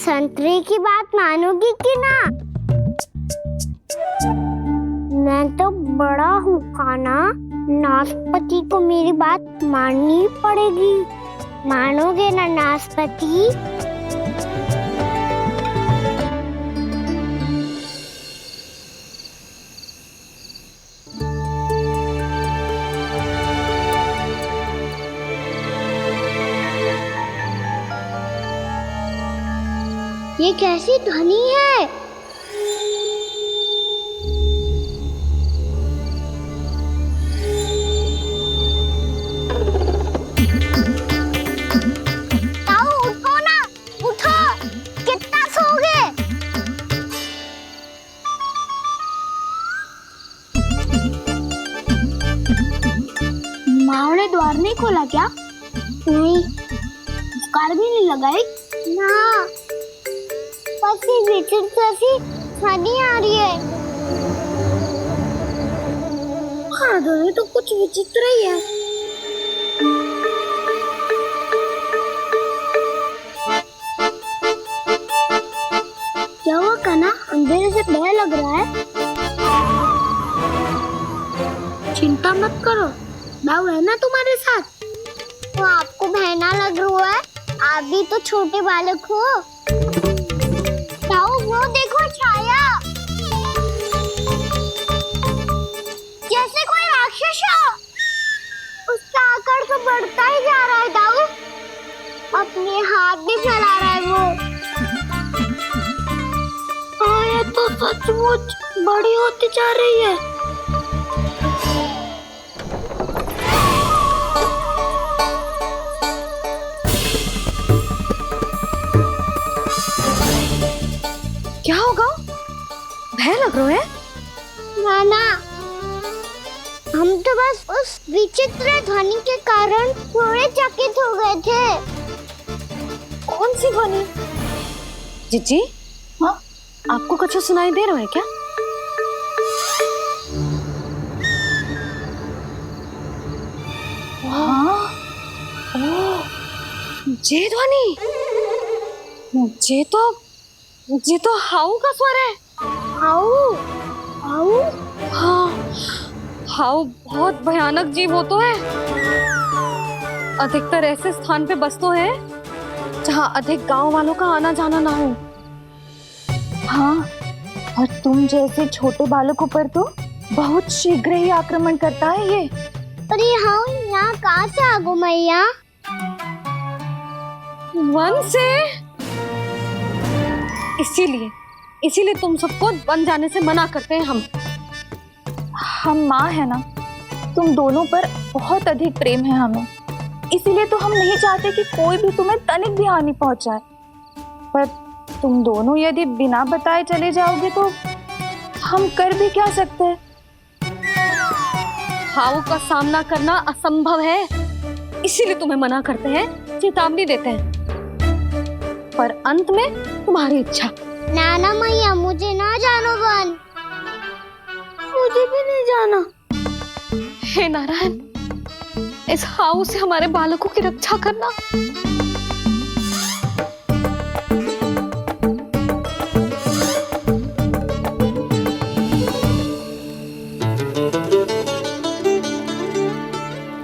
संतरे की बात मानोगी कि ना? मैं तो बड़ा हूँ काना, नाशपाती को मेरी बात माननी ही पड़ेगी। मानोगे ना नाशपाती? ये कैसी ध्वनि है? ताऊ उठो ना, उठो, कितना सोओगे? माँ ने द्वार नहीं खोला क्या? नहीं। कार भी नहीं लगाई? ना। बस ये विचित्र सी ध्वनि आ रही है। हाँ, ध्वनि तो कुछ विचित्र ही है। क्या हुआ कान्हा? अंधेरे से भय लग रहा है। चिंता मत करो, दाऊ है ना तुम्हारे साथ। तो आपको भय ना लग रहा है? आप भी तो छोटे बालक हो। दाऊ वो देखो छाया, जैसे कोई राक्षस हो। उसका आकार तो बढ़ता ही जा रहा है दाऊ। अपने हाथ भी फैला रहा है वो। ये तो सचमुच बड़ी होती जा रही है। क्या होगा? भय लग रहा है? नाना, हम तो बस उस विचित्र ध्वनि के कारण थोड़े चकित हो गए थे। कौन सी ध्वनि? जीजी, हाँ, आपको कुछ सुनाई दे रहा है क्या? हाँ, ओह, ये ध्वनि, ये तो हाउ का स्वर है। हाउ? हाउ? हाँ, हाउ बहुत भयानक जीव हो तो है। अधिकतर ऐसे स्थान पे बसते हैं जहाँ अधिक गांव वालों का आना जाना ना हो। हाँ, और तुम जैसे छोटे बालकों पर तो बहुत शीघ्र ही आक्रमण करता है ये। अरे हाउ यहाँ कहाँ से आ गो मैया? वन से। इसीलिए तुम सबको वन जाने से मना करते हैं हम माँ है ना, तुम दोनों पर बहुत अधिक प्रेम है हमें, इसीलिए तो हम नहीं चाहते कि कोई भी तुम्हें तनिक भी हानि पहुंचाए। पर तुम दोनों यदि बिना बताए चले जाओगे तो हम कर भी क्या सकते हैं? हाउ का सामना करना असंभव है, इसीलिए तुम्हें मना करते हैं, चेतावनी देते हैं। पर अंत में तुम्हारी इच्छा। नाना मैया मुझे ना जानो वन। मुझे भी नहीं जाना। हे नारायण, इस हाउ से हमारे बालकों की रक्षा करना।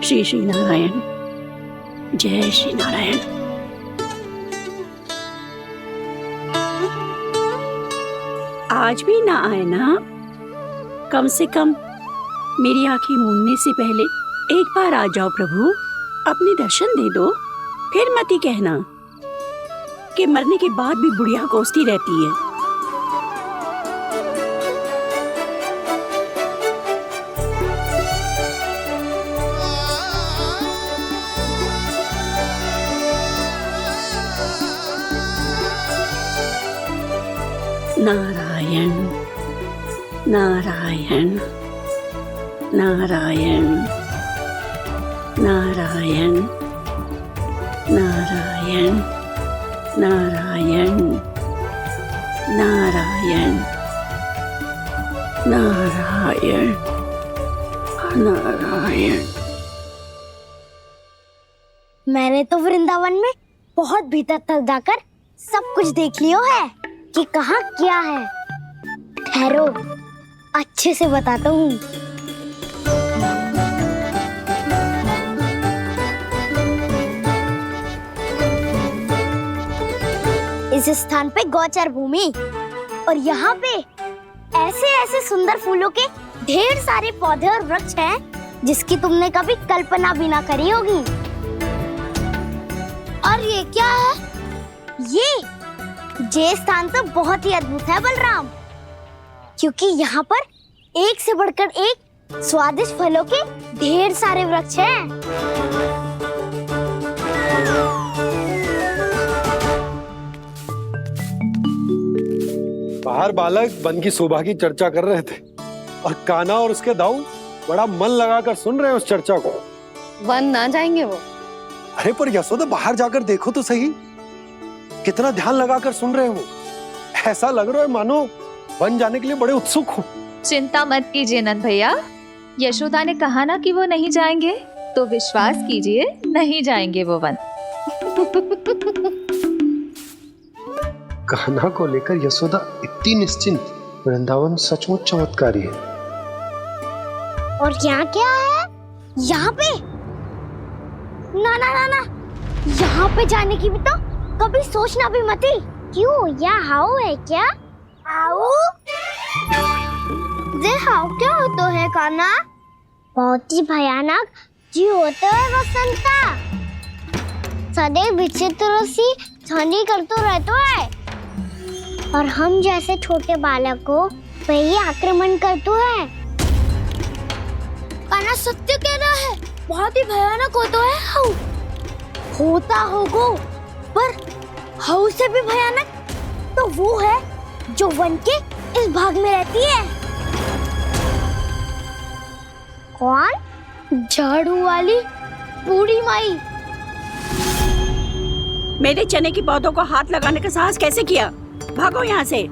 श्री श्री नारायण, जय श्री नारायण। आज भी ना आए ना? कम से कम मेरी आंखें मूंदने से पहले एक बार आ जाओ प्रभु, अपने दर्शन दे दो। फिर मत ही कहना कि मरने के बाद भी बुढ़िया कोसती रहती है। नारायण नारायण नारायण नारायण नारायण नारायण नारायण नारायण नारायण। मैंने तो वृंदावन में बहुत भीतर तक जाकर सब कुछ देख लियो है कि कहाँ क्या है। ठहरो, अच्छे से बताता हूँ। इस स्थान पे गोचर भूमि और यहाँ पे ऐसे ऐसे सुंदर फूलों के ढेर सारे पौधे और वृक्ष हैं जिसकी तुमने कभी कल्पना भी ना करी होगी। और ये क्या है? ये स्थान तो बहुत ही अद्भुत है बलराम, क्योंकि यहाँ पर एक से बढ़कर एक स्वादिष्ट फलों के ढेर सारे वृक्ष हैं। बाहर बालक वन की शोभा की चर्चा कर रहे थे और कान्हा और उसके दाऊ बड़ा मन लगाकर सुन रहे हैं उस चर्चा को। वन ना जाएंगे वो? अरे पर यशोदा, बाहर जाकर देखो तो सही, कितना ध्यान लगाकर सुन रहे हो। ऐसा लग रहा है मानो वन जाने के लिए बड़े उत्सुक हो। चिंता मत कीजिए नंद भैया, यशोदा ने कहा ना कि वो नहीं जाएंगे, तो विश्वास कीजिए नहीं जाएंगे वो वन। कान्हा को लेकर यशोदा इतनी निश्चिंत, वृंदावन सचमुच चमत्कारी है। और यहाँ क्या है? यहाँ पे ना ना ना ना, यहाँ पे जाने की भी तो कभी सोचना भी मत ही। क्यों, यहाँ हाउ है क्या? हाउ? ये हाउ क्या होता है कान्हा? बहुत ही भयानक जी होता है वसंता। सदैव विचित्र सी छानी करते रहता है और हम जैसे छोटे बालक को वही आक्रमण करते हैं। कान्हा सत्य कह रहा है, बहुत ही भयानक होता है हाउ। होता होगा, पर हाउ से भी भयानक तो वो है जो वन के इस भाग में रहती है। कौन? झाड़ू वाली बूढ़ी माई। मेरे चने की पौधों को हाथ लगाने का साहस कैसे किया? भागो यहाँ से।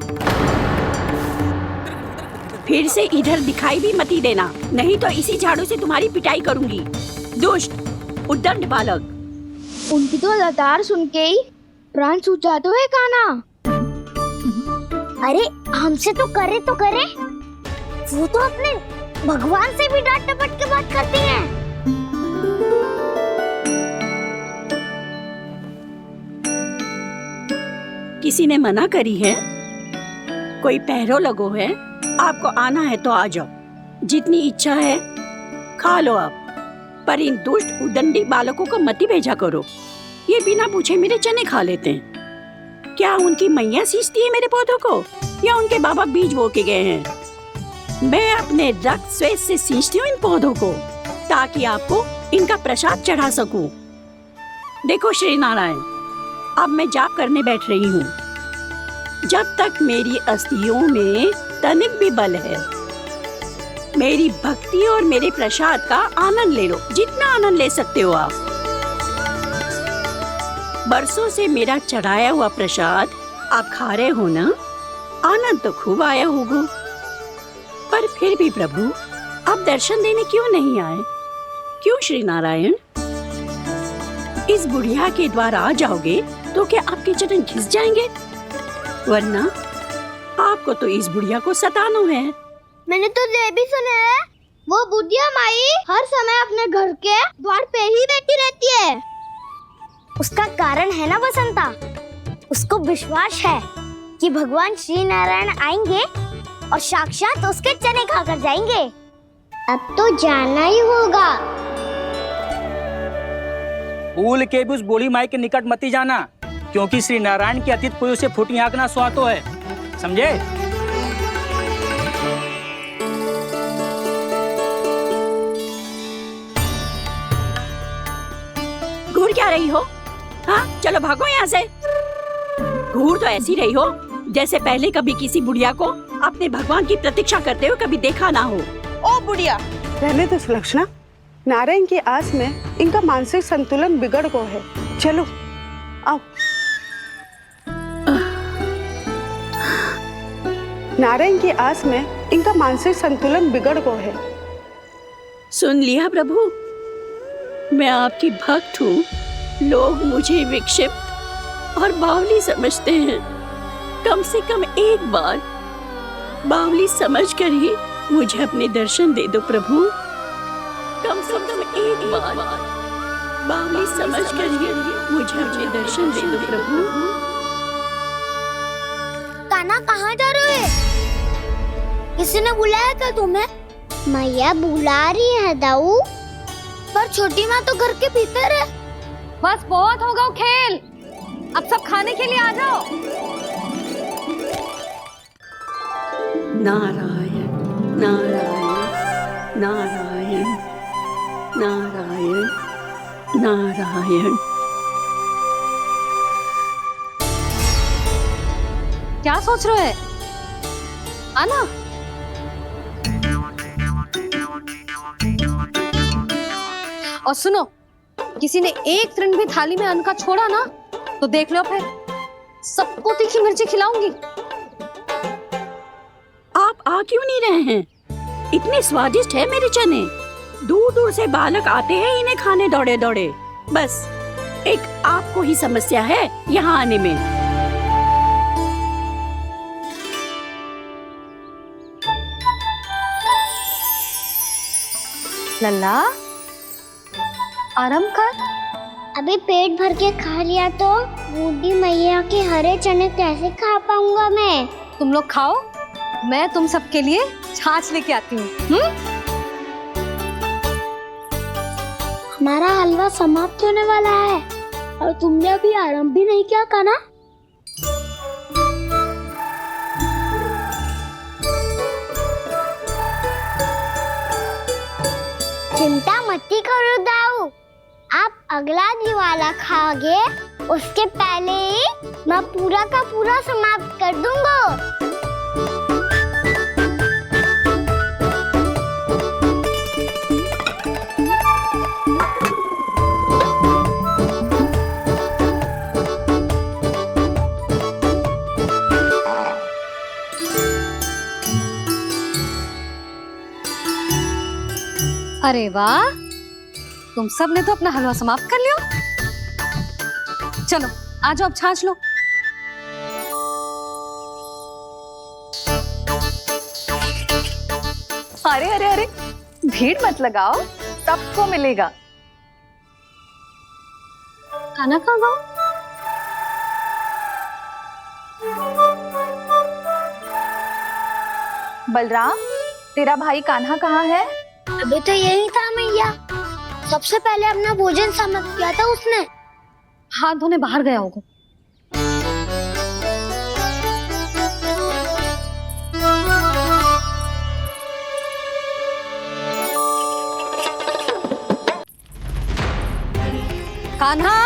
फिर से इधर दिखाई भी मत ही देना, नहीं तो इसी झाड़ू से तुम्हारी पिटाई करूंगी। दुष्ट उद्दंड बालक। उनकी तो लतार सुन के ही प्राण सूझ जाते हैं कान्हा। अरे हमसे तो करे, वो तो अपने भगवान से भी डांट डपट के बात करती हैं। किसी ने मना करी है? कोई पहरो लगो है? आपको आना है तो आ जाओ, जितनी इच्छा है खा लो आप, पर इन दुष्ट उदंडी बालकों को मत ही भेजा करो। ये बिना पूछे मेरे चने खा लेते हैं। क्या उनकी मैया सींचती है मेरे पौधों को, या उनके बाबा बीज बो के गए हैं? मैं अपने रक्त स्वेद से सींचती हूँ इन पौधों को, ताकि आपको इनका प्रसाद चढ़ा सकूं। देखो श्री नारायण, अब मैं जाप करने बैठ रही हूँ। जब तक मेरी अस्थियों में तनिक भी बल है, मेरी भक्ति और मेरे प्रसाद का आनंद ले लो, जितना आनंद ले सकते हो आप। बरसों से मेरा चढ़ाया हुआ प्रसाद आप खा रहे हो ना, आनंद तो खूब आया होगा। पर फिर भी प्रभु, आप दर्शन देने क्यों नहीं आए? क्यों श्री नारायण? इस बुढ़िया के द्वार आ जाओगे तो क्या आपके चरण घिस जाएंगे? वरना आपको तो इस बुढ़िया को सताना है। मैंने तो ये भी सुना है, वो बुढ़िया माई हर समय अपने घर के द्वार पे ही बैठी रहती है। उसका कारण है ना बसंता, उसको विश्वास है कि भगवान श्री नारायण आएंगे और साक्षात उसके चने खाकर जाएंगे। अब तो जाना ही होगा। भूल के भी उस बूढ़ी माई के निकट मत ही जाना, क्योंकि श्री नारायण की अतीत पुरुष से फूटी आंख ना सुहातो है, समझे? घूर क्या रही हो? हाँ, चलो भागो यहाँ से। घूर तो ऐसी रही हो जैसे पहले कभी किसी बुढ़िया को अपने भगवान की प्रतीक्षा करते हुए कभी देखा ना हो। ओ बुढ़िया, रहने तो सुलक्षणा, नारायण की आस में इनका मानसिक संतुलन बिगड़ गया है। चलो आओ। नारायण की आस में इनका मानसिक संतुलन बिगड़ गया है। सुन लिया प्रभु, मैं आपकी भक्त हूँ। लोग मुझे विक्षिप्त और बावली समझते हैं। कम से कम एक बार बावली समझकर ही मुझे अपने दर्शन दे दो प्रभु। कम से कम एक बार बावली समझकर ही मुझे अपने दर्शन दे दो प्रभु। कान्हा कहाँ जा रहे हो? किसी ने बुलाया था तुम्हें? मैया बुला रही है दाऊ, पर छोटी माँ तो घर के भीतर है। बस बहुत होगा वो खेल, अब सब खाने के लिए आ जाओ। नारायण नारायण नारायण नारायण नारायण। क्या सोच रहे हैं? आना। और सुनो, किसी ने एक तृण भी थाली में अन्न का छोड़ा ना तो देख लो, फिर सबको तीखी मिर्ची खिलाऊंगी। आप आ क्यों नहीं रहे हैं? इतने स्वादिष्ट है मेरे चने। दूर दूर से बालक आते हैं इन्हें खाने दौड़े दौड़े। बस एक आपको ही समस्या है यहाँ आने में। लल्ला, आराम कर। अभी पेट भर के खा लिया तो बूढ़ी मैया के हरे चने कैसे खा पाऊंगा मैं? तुम लोग खाओ, मैं तुम सबके लिए छाछ लेके आती हूँ। हमारा हलवा समाप्त होने वाला है और तुमने अभी आराम भी नहीं किया कान्हा। चिंता मत करो दाऊ, आप अगला दिवाला खाओगे उसके पहले ही मैं पूरा का पूरा समाप्त कर दूंगा। अरे वाह, तुम सब ने तो अपना हलवा समाप्त कर लिया। चलो आ जाओ, अब छाछ लो। अरे अरे अरे, भीड़ मत लगाओ, सबको मिलेगा। खाना खा गो। बलराम, तेरा भाई कान्हा कहाँ है? अभी तो यही था मैया, सबसे पहले अपना भोजन समाप्त किया था उसने। हाथ धोने बाहर गया होगा। कान्हा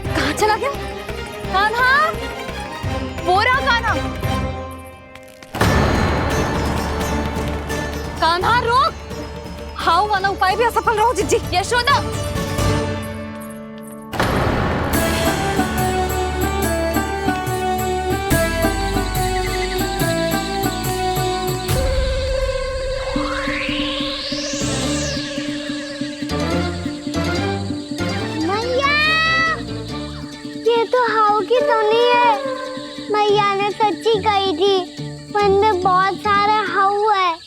कहाँ चला गया? कान्हा, वो रहा कान्हा। कान्हा रोक, हाउ वाला उपाय भी असफल रहो जिज्जी। यशोदा, मैया, ये तो हाउ की धुनी है। मैया ने सच्ची कही थी, वन में बहुत सारे हाउ है।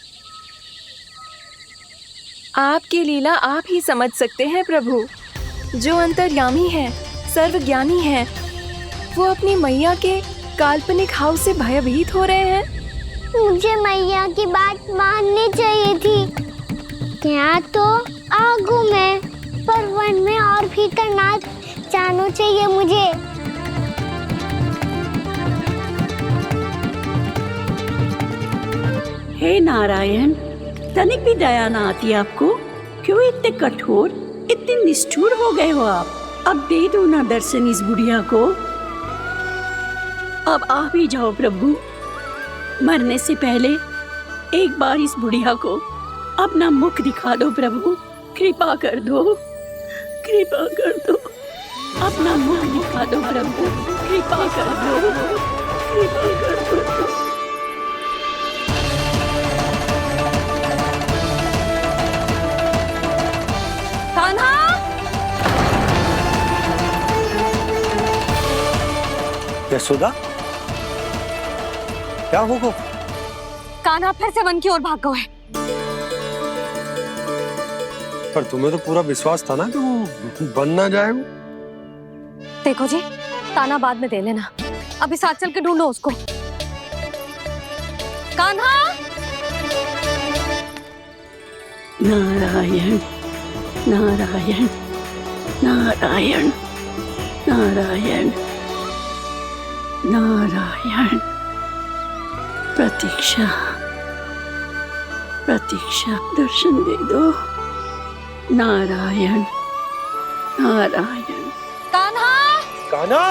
आपकी लीला आप ही समझ सकते हैं प्रभु। जो अंतर्यामी है, सर्वज्ञानी है, वो अपनी मैया के काल्पनिक हाव से भयभीत हो रहे हैं। मुझे मैया की बात माननी चाहिए थी। यहाँ तो आगू में, पर वन में और भीतर ना जाना चाहिए मुझे। हे नारायण, तनिक भी दया ना आती आपको? क्यों इतने कठोर, इतने निष्ठुर हो गए हो आप? अब दे दो ना दर्शन इस बुढ़िया को। अब आ भी जाओ प्रभु। मरने से पहले एक बार इस बुढ़िया को अपना मुख दिखा दो प्रभु। कृपा कर दो, कृपा कर दो। अपना मुख दिखा दो प्रभु, कृपा कर दो, कृपा कर दो। कान्हा, यशोदा, क्या होगा? कान्हा फिर से वन की ओर भाग गया है। पर तुम्हें तो पूरा विश्वास था ना कि वो बन ना जाए वो। देखो जी, ताना बाद में दे लेना, अभी साथ चल के ढूंढो उसको। कान्हा! नारायण नारायण नारायण नारायण नारायण। प्रतीक्षा प्रतीक्षा, दर्शन दे दो। नारायण नारायण। कान्हा! कान्हा!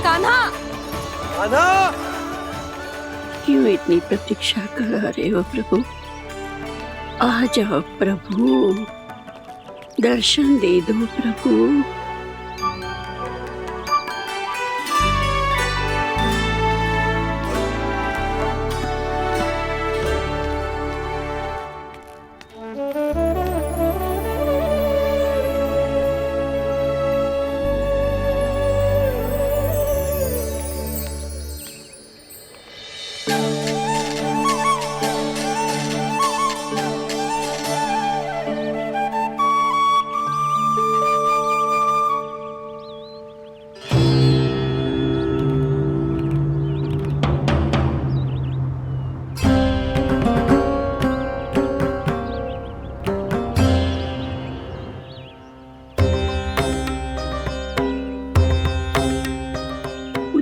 कान्हा! कान्हा! क्यों इतनी प्रतीक्षा करा रहे हो प्रभु? आ जाओ प्रभु, दर्शन दे दो प्रभु।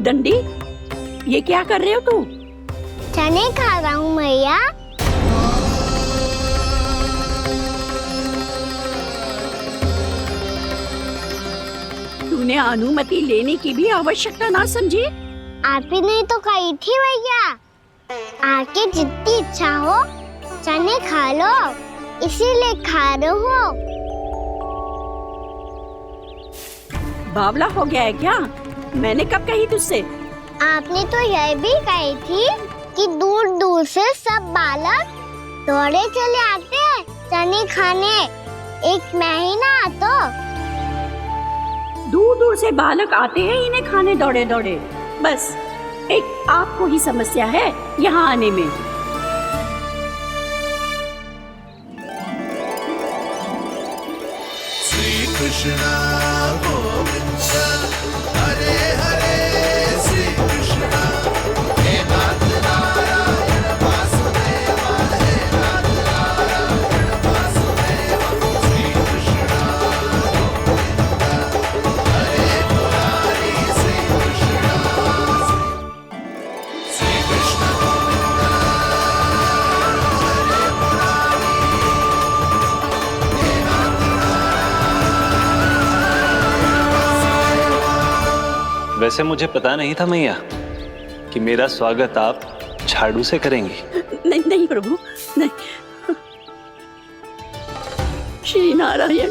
दंडी, ये क्या कर रहे हो तू? चने खा रहा हूँ मैया। तूने अनुमति लेने की भी आवश्यकता ना समझी? आप ही नहीं तो कही थी भैया, आके जितनी इच्छा हो चने खा लो, इसीलिए खा रहे हो। बावला हो गया है क्या? मैंने कब कही तुझसे? आपने तो यह भी कही थी कि दूर दूर से सब बालक दौड़े चले आते हैं चने खाने, एक महीना तो दूर दूर से बालक आते हैं इन्हें खाने दौड़े दौड़े। बस एक आपको ही समस्या है यहाँ आने में। श्री कृष्ण गोविंद हरे हरे, श्री कृष्ण हे नाथ नारायण वासुदेव, हे नाथ नारायण वासुदेव। श्री कृष्ण गोविंद हरे मुरारी, श्री कृष्ण श्री कृष्ण गोविंद हरे मुरारी, हे नाथ वैसे मुझे पता नहीं था मैया कि मेरा स्वागत आप झाड़ू से करेंगी। नहीं नहीं प्रभु, नहीं। श्री नारायण,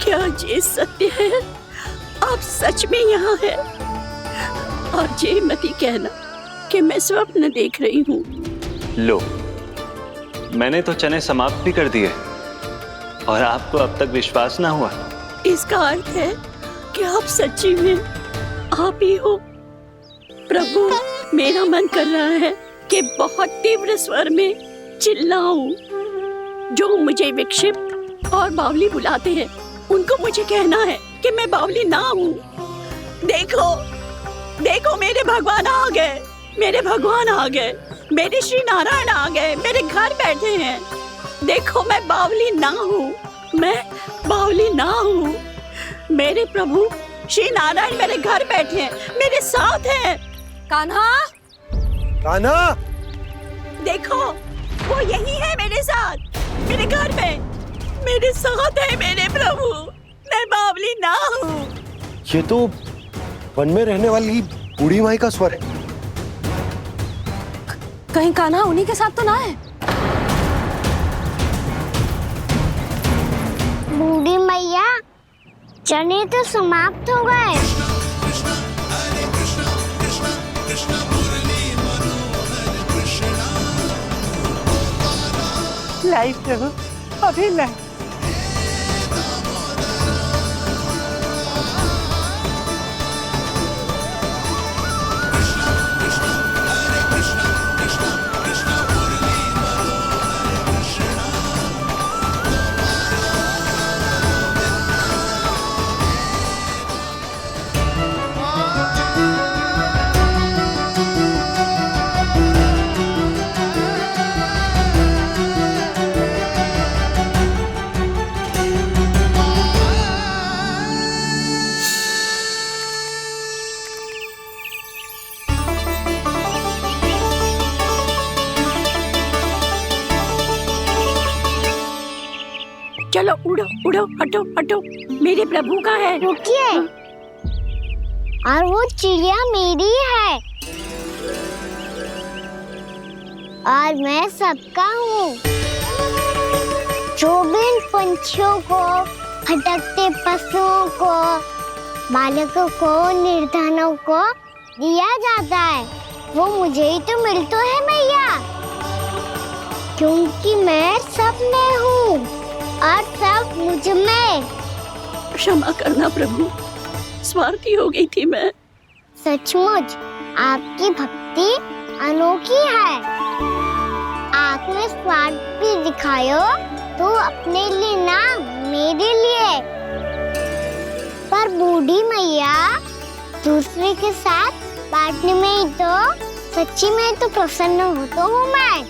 क्या ये सत्य है? आप सच में यहाँ हैं? और ये मत ही कहना कि मैं स्वप्न देख रही हूँ। लो, मैंने तो चने समाप्त भी कर दिए और आपको अब तक विश्वास ना हुआ। इसका अर्थ है कि आप सच्ची में आप ही हो। प्रभु, मेरा मन कर रहा है कि बहुत तीव्र स्वर में चिल्लाऊं। जो मुझे विक्षिप्त और बावली बुलाते हैं उनको मुझे कहना है कि मैं बावली ना हूँ। देखो देखो, मेरे भगवान आ गए, मेरे भगवान आ गए, मेरे श्री नारायण आ गए, मेरे घर बैठे हैं। देखो, मैं बावली ना हूँ, मैं बावली ना हूँ। मेरे प्रभु श्री नारायण मेरे घर बैठे हैं, मेरे साथ हैं। कान्हा! कान्हा! देखो, वो यही है मेरे साथ, मेरे घर में, मेरे साथ है मेरे प्रभु। मैं बावली ना हूँ। ये तो वन में रहने वाली बूढ़ी माई का स्वर है। कहीं कान्हा उन्हीं के साथ तो ना है? बूढ़ी मैया, चने तो समाप्त हो गए। लाई प्रभु, अभी नहीं। चलो उड़ो उड़ो, हटो हटो, मेरे प्रभु का है। रुकिए, और वो चिड़िया मेरी है और मैं सबका हूँ। जो भी इन पंछियों को, भटकते पशुओं को, बालकों को, निर्धनों को दिया जाता है, वो मुझे ही तो मिलता है मैया, क्योंकि मैं सब में हूँ और सब मुझ में। क्षमा करना प्रभु, स्वार्थी हो गई थी मैं। सचमुच आपकी भक्ति अनोखी है। आपने स्वार्थ भी दिखायो तो अपने लिए ना, मेरे लिए। पर बूढ़ी मैया दूसरे के साथ बांटने में ही तो सच्ची में तो प्रसन्न होता हूँ मैं।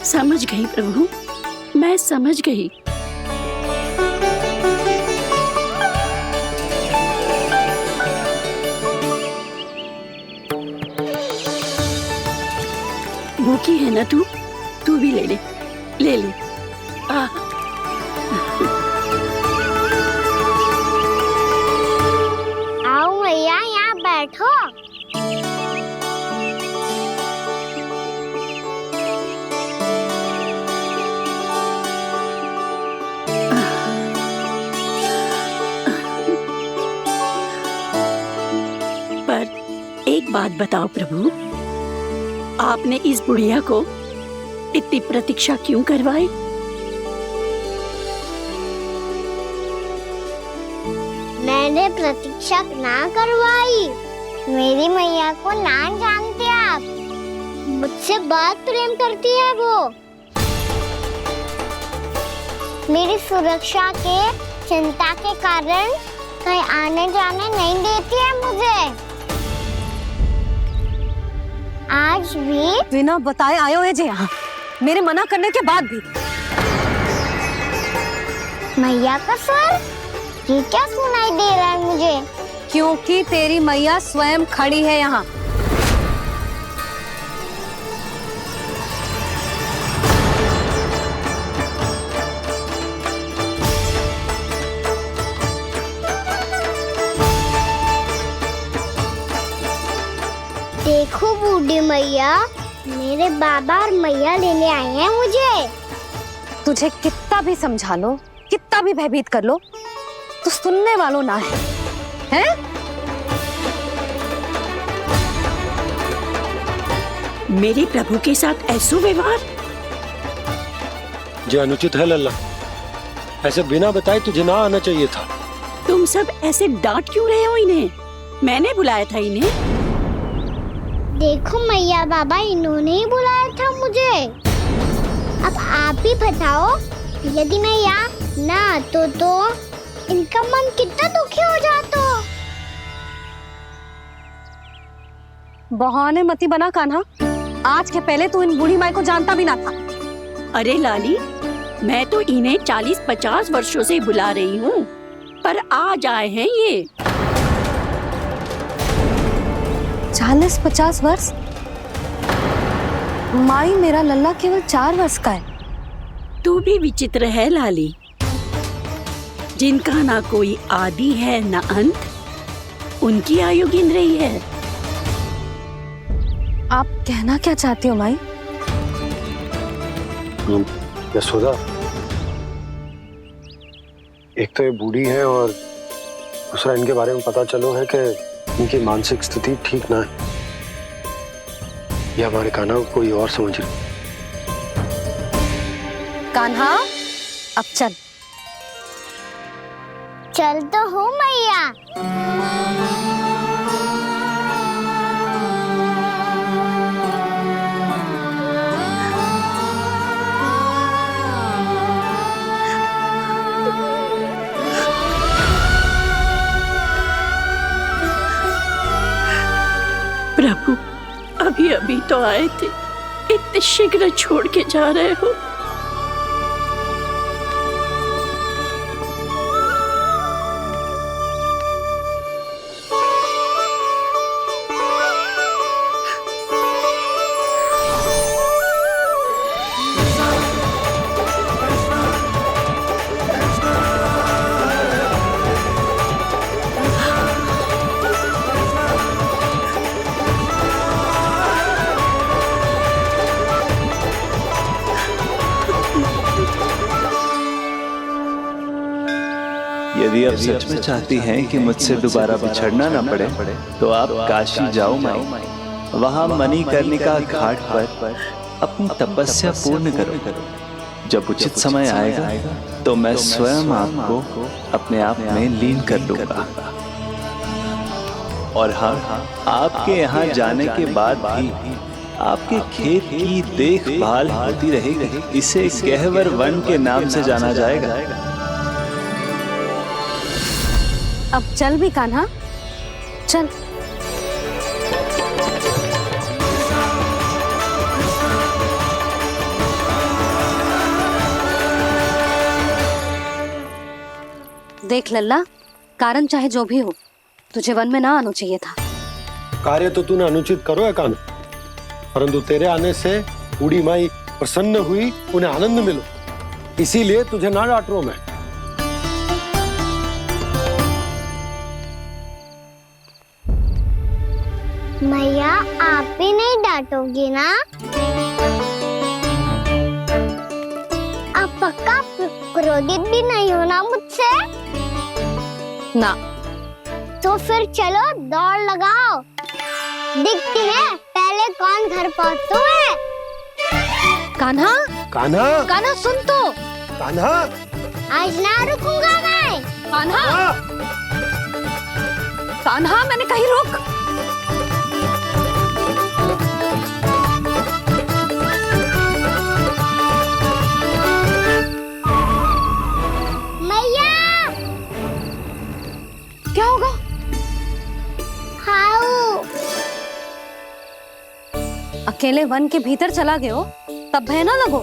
समझ गई प्रभु, मैं समझ गई। भूखी है ना तू? तू भी ले ले, ले ले। आओ मैया, यहाँ बैठो। पर एक बात बताओ प्रभु, आपने इस बुढ़िया को इतनी प्रतीक्षा क्यों करवाई? मैंने प्रतीक्षा ना करवाई। मेरी मैया को ना जानते आप, मुझसे बहुत प्रेम करती है वो। मेरी सुरक्षा के चिंता के कारण कहीं आने जाने नहीं देती है मुझे। आज भी बिना बताए आयो है जी यहाँ, मेरे मना करने के बाद भी। मैया का स्वर, ये क्या सुनाई दे रहा है मुझे? क्योंकि तेरी मैया स्वयं खड़ी है यहाँ। देखो बूढ़ी मैया, मेरे बाबा और मैया लेने आए हैं मुझे। तुझे कितना भी समझा लो, कितना भी भयभीत कर लो, तो सुनने वालों ना है, हैं? मेरे प्रभु के साथ ऐसा व्यवहार जो अनुचित है लल्ला। ऐसे बिना बताए तुझे ना आना चाहिए था। तुम सब ऐसे डांट क्यों रहे हो इन्हें? मैंने बुलाया था इन्हें। देखो मैया बाबा, इन्होंने ही बुलाया था मुझे। अब आप ही बताओ, यदि मैं यहाँ ना आतो तो इनका मन कितना दुखी हो जाता। बहाने मती बना कान्हा, आज के पहले तू इन बूढ़ी माई को जानता भी ना था। अरे लाली, मैं तो इन्हें 40-50 वर्षों से बुला रही हूँ, पर आज आए हैं ये। 40-50 वर्ष? माई, मेरा लल्ला केवल 4 वर्ष का है। तू भी विचित्र है लाली, जिनका ना कोई आदि है ना अंत, उनकी आयु गिन रही है। आप कहना क्या चाहती हो माई? यशोदा, एक तो ये बूढ़ी है और दूसरा इनके बारे में पता चलो है कि इनकी मानसिक स्थिति ठीक ना है। ये हमारे कान्हा को कोई और समझ रही। कान्हा, अब चल। चल तो हो मैया। प्रभु, अभी अभी तो आए थे, इतने शीघ्र छोड़ के जा रहे हो। यदि आप सच में चाहती हैं कि मुझसे दोबारा बिछड़ना न पड़े तो आप काशी जाओ माई। वहां मणिकर्णिका घाट पर अपनी तपस्या पूर्ण करो। जब उचित समय आएगा तो मैं स्वयं आपको अपने आप में लीन कर लूंगा। और हाँ, आपके यहाँ जाने के बाद भी आपके खेत की देखभाल होती रहेगी। इसे गहवर वन के नाम से जाना जाएगा। अब चल भी कान्हा, चल। देख लल्ला, कारण चाहे जो भी हो, तुझे वन में ना आना चाहिए था। कार्य तो तूने अनुचित करो है कान्हा, परंतु तेरे आने से बूढ़ी माई प्रसन्न हुई, उन्हें आनंद मिलो, इसीलिए तुझे ना डांट रहा हूं मैं। मैया, आप भी नहीं डांटोगी ना? आप पक्का क्रोधित भी नहीं हो ना मुझसे? ना। तो फिर चलो दौड़ लगाओ, दिखती है पहले कौन घर पहुंचता है। कान्हा, कान्हा, कान्हा सुन तो। कान्हा, आज ना रुकूंगा मैं। कान्हा, कान्हा, मैंने कहीं रुक। क्या होगा? हाउ अकेले वन के भीतर चला गए हो तब भय ना लगो।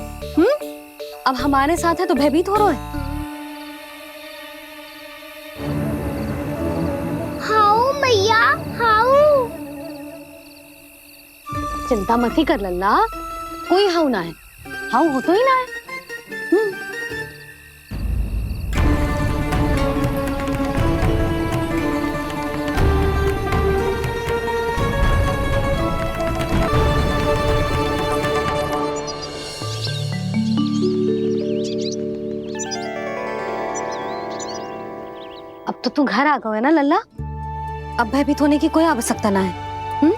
अब हमारे साथ है तो भयभीत हो रहे हैं। हाउ मैया, हाउ। चिंता मत ही कर लल्ला, कोई हाउ ना है। हाउ हो तो ही ना है। अब तो तू घर आ गए ना लल्ला, अब भयभीत होने की कोई आवश्यकता ना है।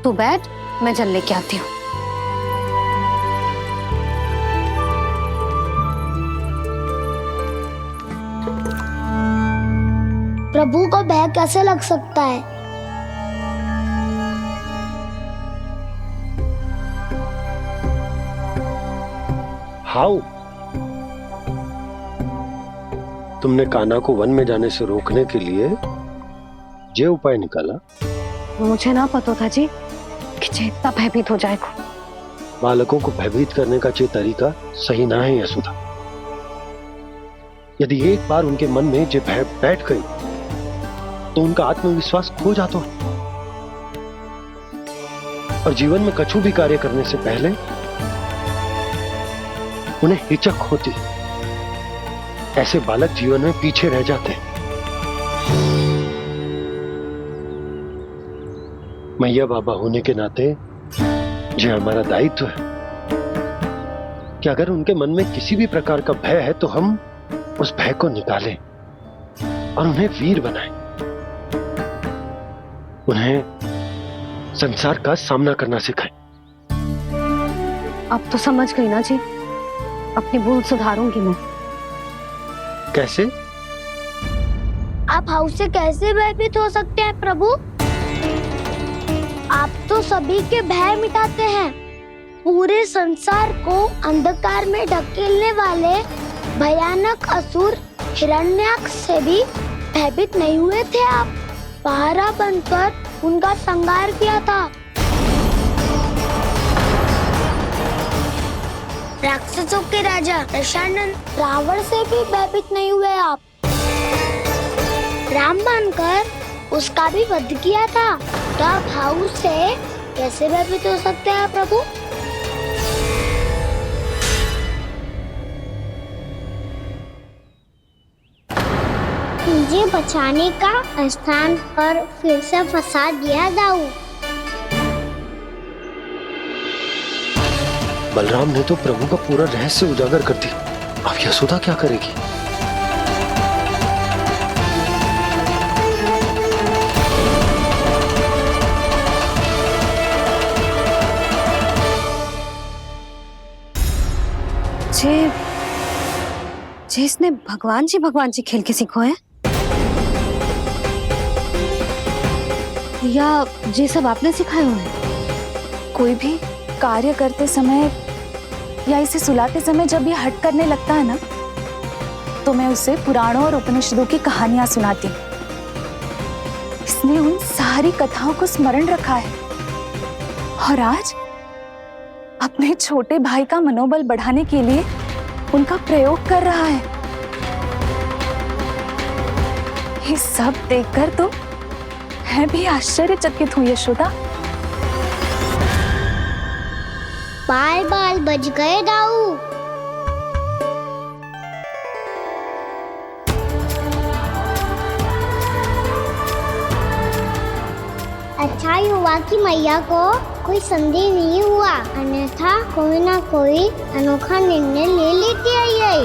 तू बैठ, मैं जल लेके आती हूँ। प्रभु को भय कैसे लग सकता है? हाउ, तुमने कान्हा को वन में जाने से रोकने के लिए ये उपाय निकाला? मुझे ना पता था जी कि इतना भयभीत हो जाएगा। बालकों को भयभीत करने का ये तरीका सही ना है यशोदा। यदि एक बार उनके मन में ये भय बैठ गई तो उनका आत्मविश्वास खो जाता है और जीवन में कछु भी कार्य करने से पहले उन्हें हिचक होती। ऐसे बालक जीवन में पीछे रह जाते हैं। मैया बाबा होने के नाते ये हमारा दायित्व है कि अगर उनके मन में किसी भी प्रकार का भय है तो हम उस भय को निकालें और उन्हें वीर बनाएं, उन्हें संसार का सामना करना सिखाएं। अब तो समझ गई ना जी, अपनी भूल सुधारूंगी मैं। कैसे? आप हाउस से कैसे भयभीत हो सकते हैं प्रभु? आप तो सभी के भय मिटाते हैं। पूरे संसार को अंधकार में ढकेलने वाले भयानक असुर हिरण्याक्ष से भी भयभीत नहीं हुए थे आप। पहरा बनकर उनका संहार किया था। राक्षसों के राजा दशानन रावण से भी भयभीत नहीं हुए आप। राम बनकर उसका भी वध किया था। तो आप हाउस से कैसे भयभीत हो सकते हैं प्रभु? मुझे बचाने का स्थान पर फिर से फंसा दिया दाऊ। बलराम ने तो प्रभु का पूरा रहस्य उजागर कर दिया। अब यशोदा क्या करेगी? जे इसने भगवान जी खेल के सीखो है, या जे सब आपने सिखाए हुए हैं? कोई भी कार्य करते समय या इसे सुलाते समय जब ये हट करने लगता है ना, तो मैं उसे पुराणों और उपनिषदों की कहानियां सुनाती हूँ। इसने उन सारी कथाओं को स्मरण रखा है और आज अपने छोटे भाई का मनोबल बढ़ाने के लिए उनका प्रयोग कर रहा है। ये सब देखकर तो मैं भी आश्चर्यचकित हूँ यशोदा। बाल बच गए दाऊ। अच्छा ही हुआ कि मैया को कोई संदेह नहीं हुआ, अन्यथा कोई ना कोई अनोखा निर्णय ले लेती है ये।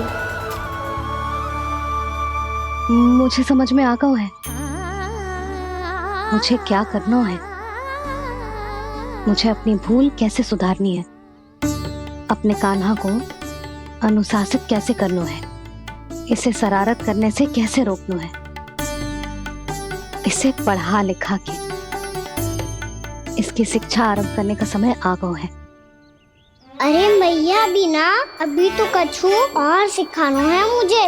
मुझे समझ में आ गया है मुझे क्या करना है। मुझे अपनी भूल कैसे सुधारनी है, अपने कान्हा को अनुशासित कैसे करना है, इसे शरारत करने से कैसे रोकना है, इसे पढ़ा लिखा के इसकी शिक्षा आरंभ करने का समय आ गया है। अरे मैया बिना अभी तो कछु और सिखाना है मुझे।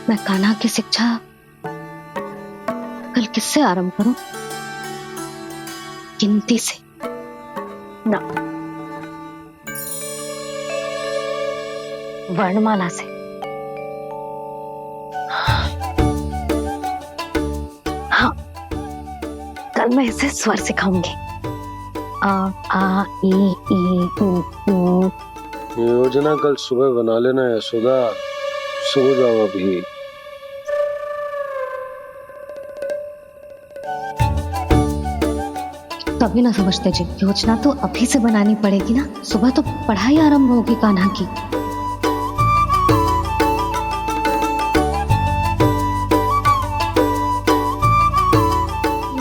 मैं कान्हा की शिक्षा कल किससे आरंभ करूं? गिनती से ना, वर्णमाला से। हाँ, कल मैं इसे स्वर सिखाऊंगी। आ ई ऊ। योजना कल सुबह बना लेना यशोदा, सो जाओ अभी। तभी ना समझते जी, योजना तो अभी से बनानी पड़ेगी ना। सुबह तो पढ़ाई आरंभ होगी कान्हा की।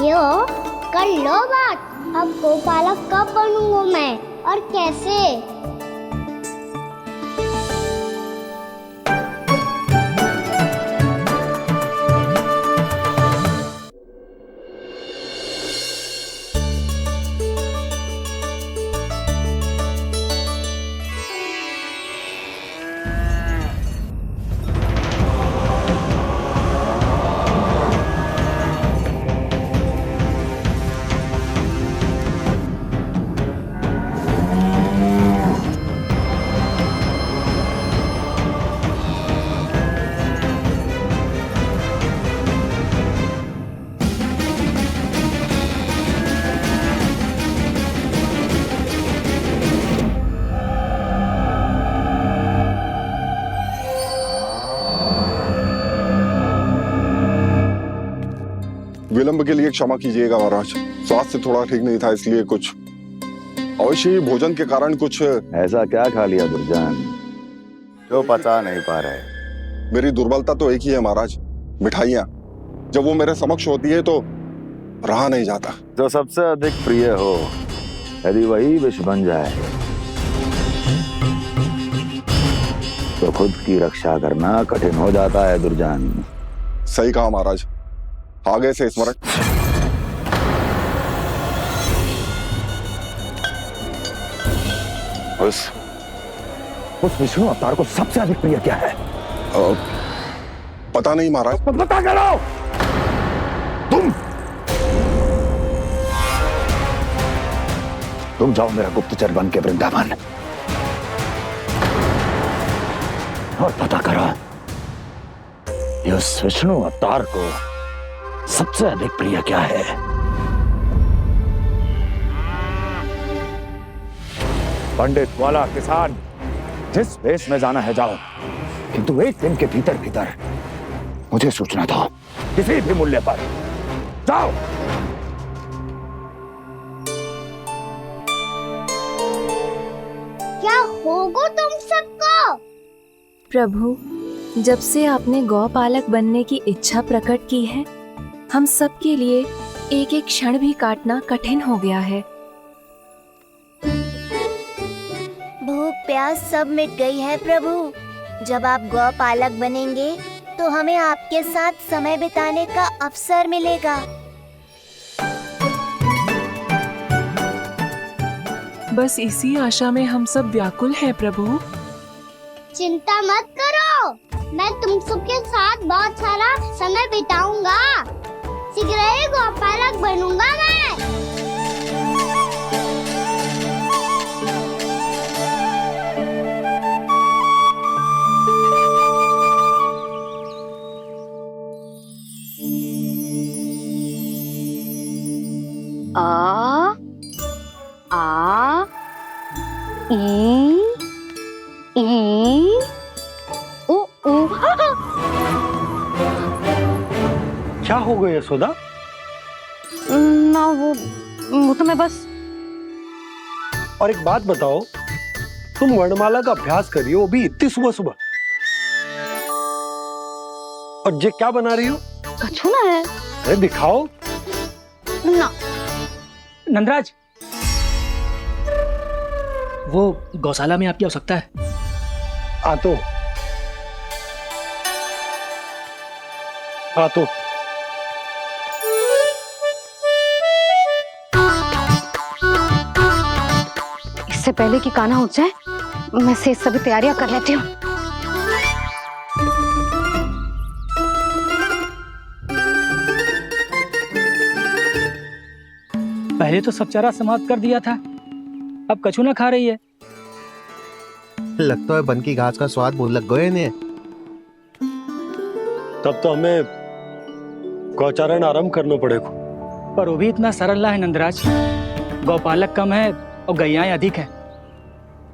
यो कर लो बात। अब गोपालक कब बनूंगा मैं और कैसे? विलंब के लिए क्षमा कीजिएगा महाराज, स्वास्थ्य थोड़ा ठीक नहीं था इसलिए कुछ अवश्य ही भोजन के कारण कुछ। ऐसा क्या खा लिया दुर्जन जो पचा नहीं पा रहे? मेरी दुर्बलता तो एक ही है महाराज, मिठाइयाँ। जब वो मेरे समक्ष होती है तो रहा नहीं जाता। जो सबसे अधिक प्रिय हो यदि वही विष बन जाए तो खुद की रक्षा करना कठिन हो जाता है दुर्जन। सही कहा महाराज, आगे से स्मरण। उस विष्णु अवतार को सबसे अधिक प्रिय क्या है? पता नहीं महाराज। तो पता करो। तुम जाओ मेरा गुप्तचर बन के वृंदावन और पता करो कि उस विष्णु अवतार को सबसे अधिक प्रिय क्या है। पंडित वाला किसान जिस वेश में जाना है जाओ, किंतु एक दिन के भीतर भीतर मुझे सूचना दो, किसी भी मूल्य पर। जाओ। क्या होगा तुम सबको? प्रभु, जब से आपने गौपालक बनने की इच्छा प्रकट की है, हम सब के लिए एक एक क्षण भी काटना कठिन हो गया है। भूख प्यास सब मिट गई है प्रभु। जब आप गौपालक बनेंगे तो हमें आपके साथ समय बिताने का अवसर मिलेगा। बस इसी आशा में हम सब व्याकुल हैं प्रभु। चिंता मत करो, मैं तुम सबके साथ बहुत सारा समय बिताऊंगा। शीघ्र ही गौपालक बनूंगा मैं। आ आ ई ओ ओ। क्या हो गया यशोदा? ना वो तो मैं बस। और एक बात बताओ, तुम वर्णमाला का अभ्यास कर रही हो, भी इतनी सुबह सुबह, और ये क्या बना रही हो? कछुआ है। अरे दिखाओ ना। नंदराज, वो गौशाला में आपकी आवश्यकता है। आ तो इससे पहले कि कान्हा उठ जाए, मैं से सभी तैयारियां कर लेती हूँ। पहले तो सब चारा समाप्त कर दिया था, अब कछू ना खा रही है। लगता है बन की घास का स्वाद भूल लग गए ने। तब तो हमें गौचारण आरंभ करना पड़ेगा। पर वो भी इतना सरल ना है नंदराज। गौपालक कम है और गैयाएं अधिक है।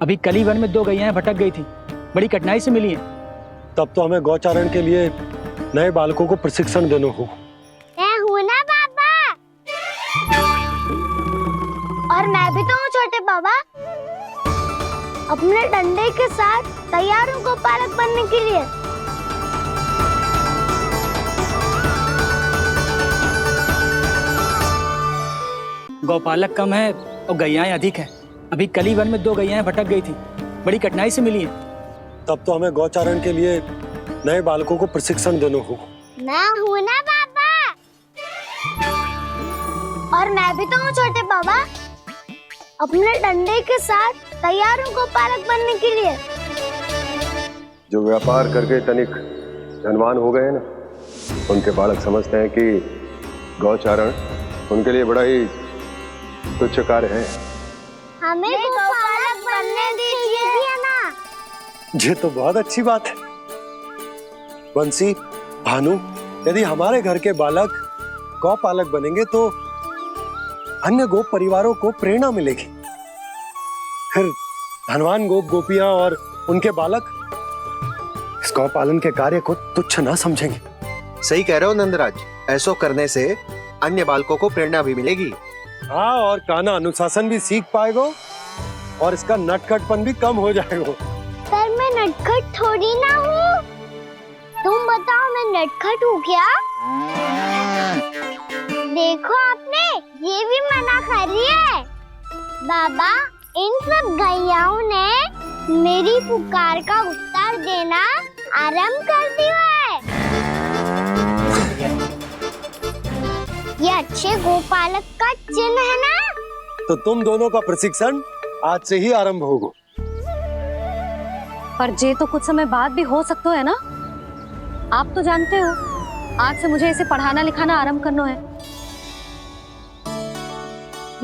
अभी कली वन में 2 गैयाएं भटक गई थी, बड़ी कठिनाई से मिली हैं। तब तो हमें गौचारण के लिए नए बालकों को प्रशिक्षण देना होगा। मैं हूँ ना बाबा, और मैं भी तो हूँ छोटे बाबा। अपने डंडे के साथ तैयार हूँ गौपालक बनने के लिए। गौपालक कम है और गैयाएं अधिक है। अभी कली वन में 2 गैयाएं भटक गई थी, बड़ी कठिनाई से मिली हैं। तब तो हमें गौचारण के लिए नए बालकों को प्रशिक्षण देना होगा। मैं हूँ ना बाबा, और मैं भी तो हूँ छोटे बाबा। अपने डंडे के साथ तैयार हूँ गौपालक बनने के लिए। जो व्यापार करके तनिक धनवान हो गए ना, उनके बालक समझते हैं कि गौचारण उनके लिए बड़ा ही तुच्छ कार्य है। हमें गौपालक बनने दीजिए ना। ये तो बहुत अच्छी बात है। बंसी, भानु, यदि हमारे घर के बालक गौपालक बनेंगे तो अन्य गोप परिवारों को प्रेरणा मिलेगी। फिर धनवान गोप गोपियां और उनके बालक इस गौपालन के कार्य को तुच्छ ना समझेंगे। सही कह रहे हो नंदराज, ऐसा करने से अन्य बालकों को प्रेरणा भी मिलेगी। हाँ, और कान्हा अनुशासन भी सीख पाएगा और इसका नटखटपन भी कम हो जाएगा। पर मैं नटखट थोड़ी ना हूँ। तुम बताओ मैं नटखट हूँ क्या? देखो आपने ये भी मना कर रही है। बाबा, इन सब गैयाओं ने मेरी पुकार का उत्तर देना आरंभ कर दिया है। ये अच्छे गोपालक का चिन्ह है ना? तो तुम दोनों का प्रशिक्षण आज से ही आरंभ होगा। पर जे तो कुछ समय बाद भी हो सकता है ना। आप तो जानते हो आज से मुझे इसे पढ़ाना लिखाना आरंभ करना है।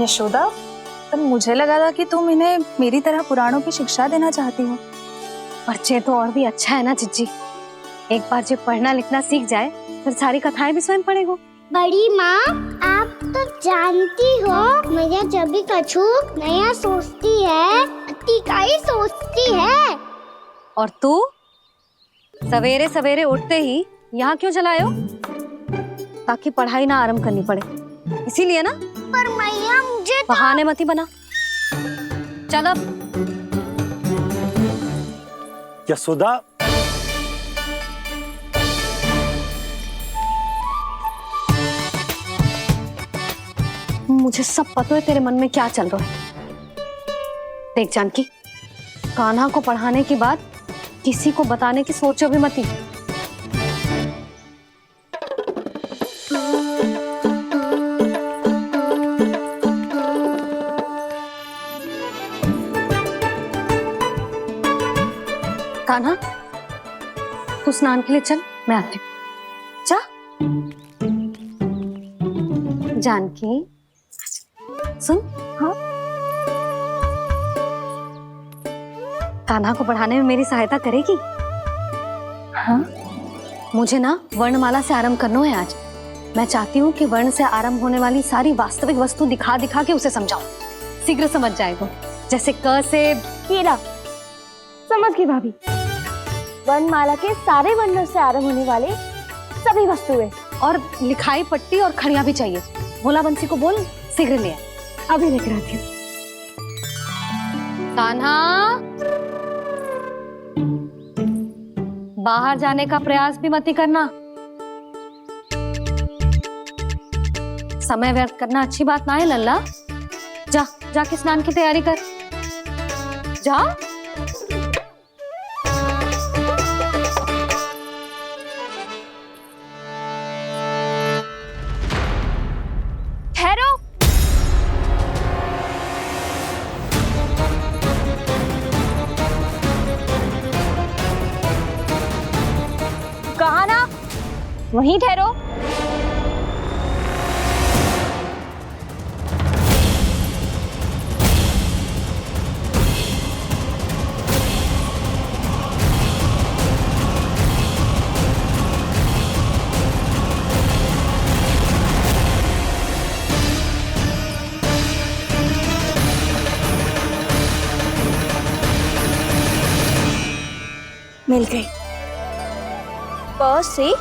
यशोदा, पर मुझे लगा था कि तुम इन्हें मेरी तरह पुराणों की शिक्षा देना चाहती हो। पर जे तो और भी अच्छा है ना जिज्जी। एक बार जब पढ़ना लिखना सीख जाए फिर सारी कथाएं भी स्वयं पढ़ेगा। बड़ी माँ, आप तो जानती हो मैया जब भी कछु नया सोचती है का ही सोचती है। और तू सवेरे सवेरे उठते ही यहाँ क्यों चलाए हो? ताकि पढ़ाई ना आरंभ करनी पड़े, इसीलिए ना। पर मैया मुझे बहाने मत ही बना। चल अब। यशोदा, मुझे सब पता है तेरे मन में क्या चल रहा है। देख जानकी, कान्हा को पढ़ाने की बात किसी को बताने की सोचो भी मत ही। कान्हा, तू स्नान के लिए चल, मैं आती हूँ। जा। जानकी सुन। हाँ, कान्हा को पढ़ाने में मेरी सहायता करेगी? हाँ, मुझे ना वर्णमाला से आरंभ करना है आज। मैं चाहती हूँ कि वर्ण से आरंभ होने वाली सारी वास्तविक वस्तु दिखा दिखा के उसे समझाऊं। शीघ्र समझ जाएगा। जैसे क से कीड़ा। समझ गई भाभी। वर्णमाला के सारे वर्णों से आरंभ होने वाले सभी वस्तुएं और लिखाई पट्टी और खड़िया भी चाहिए। भोला बंसी को बोल शीघ्र ले आए। अभी लेकर आती हूँ। कान्हा, बाहर जाने का प्रयास भी मत ही करना। समय व्यर्थ करना अच्छी बात ना है लल्ला। जा, जाके स्नान की तैयारी कर। जा। ठहरो। कहा ना, वहीं ठहरो। मिल गई। प से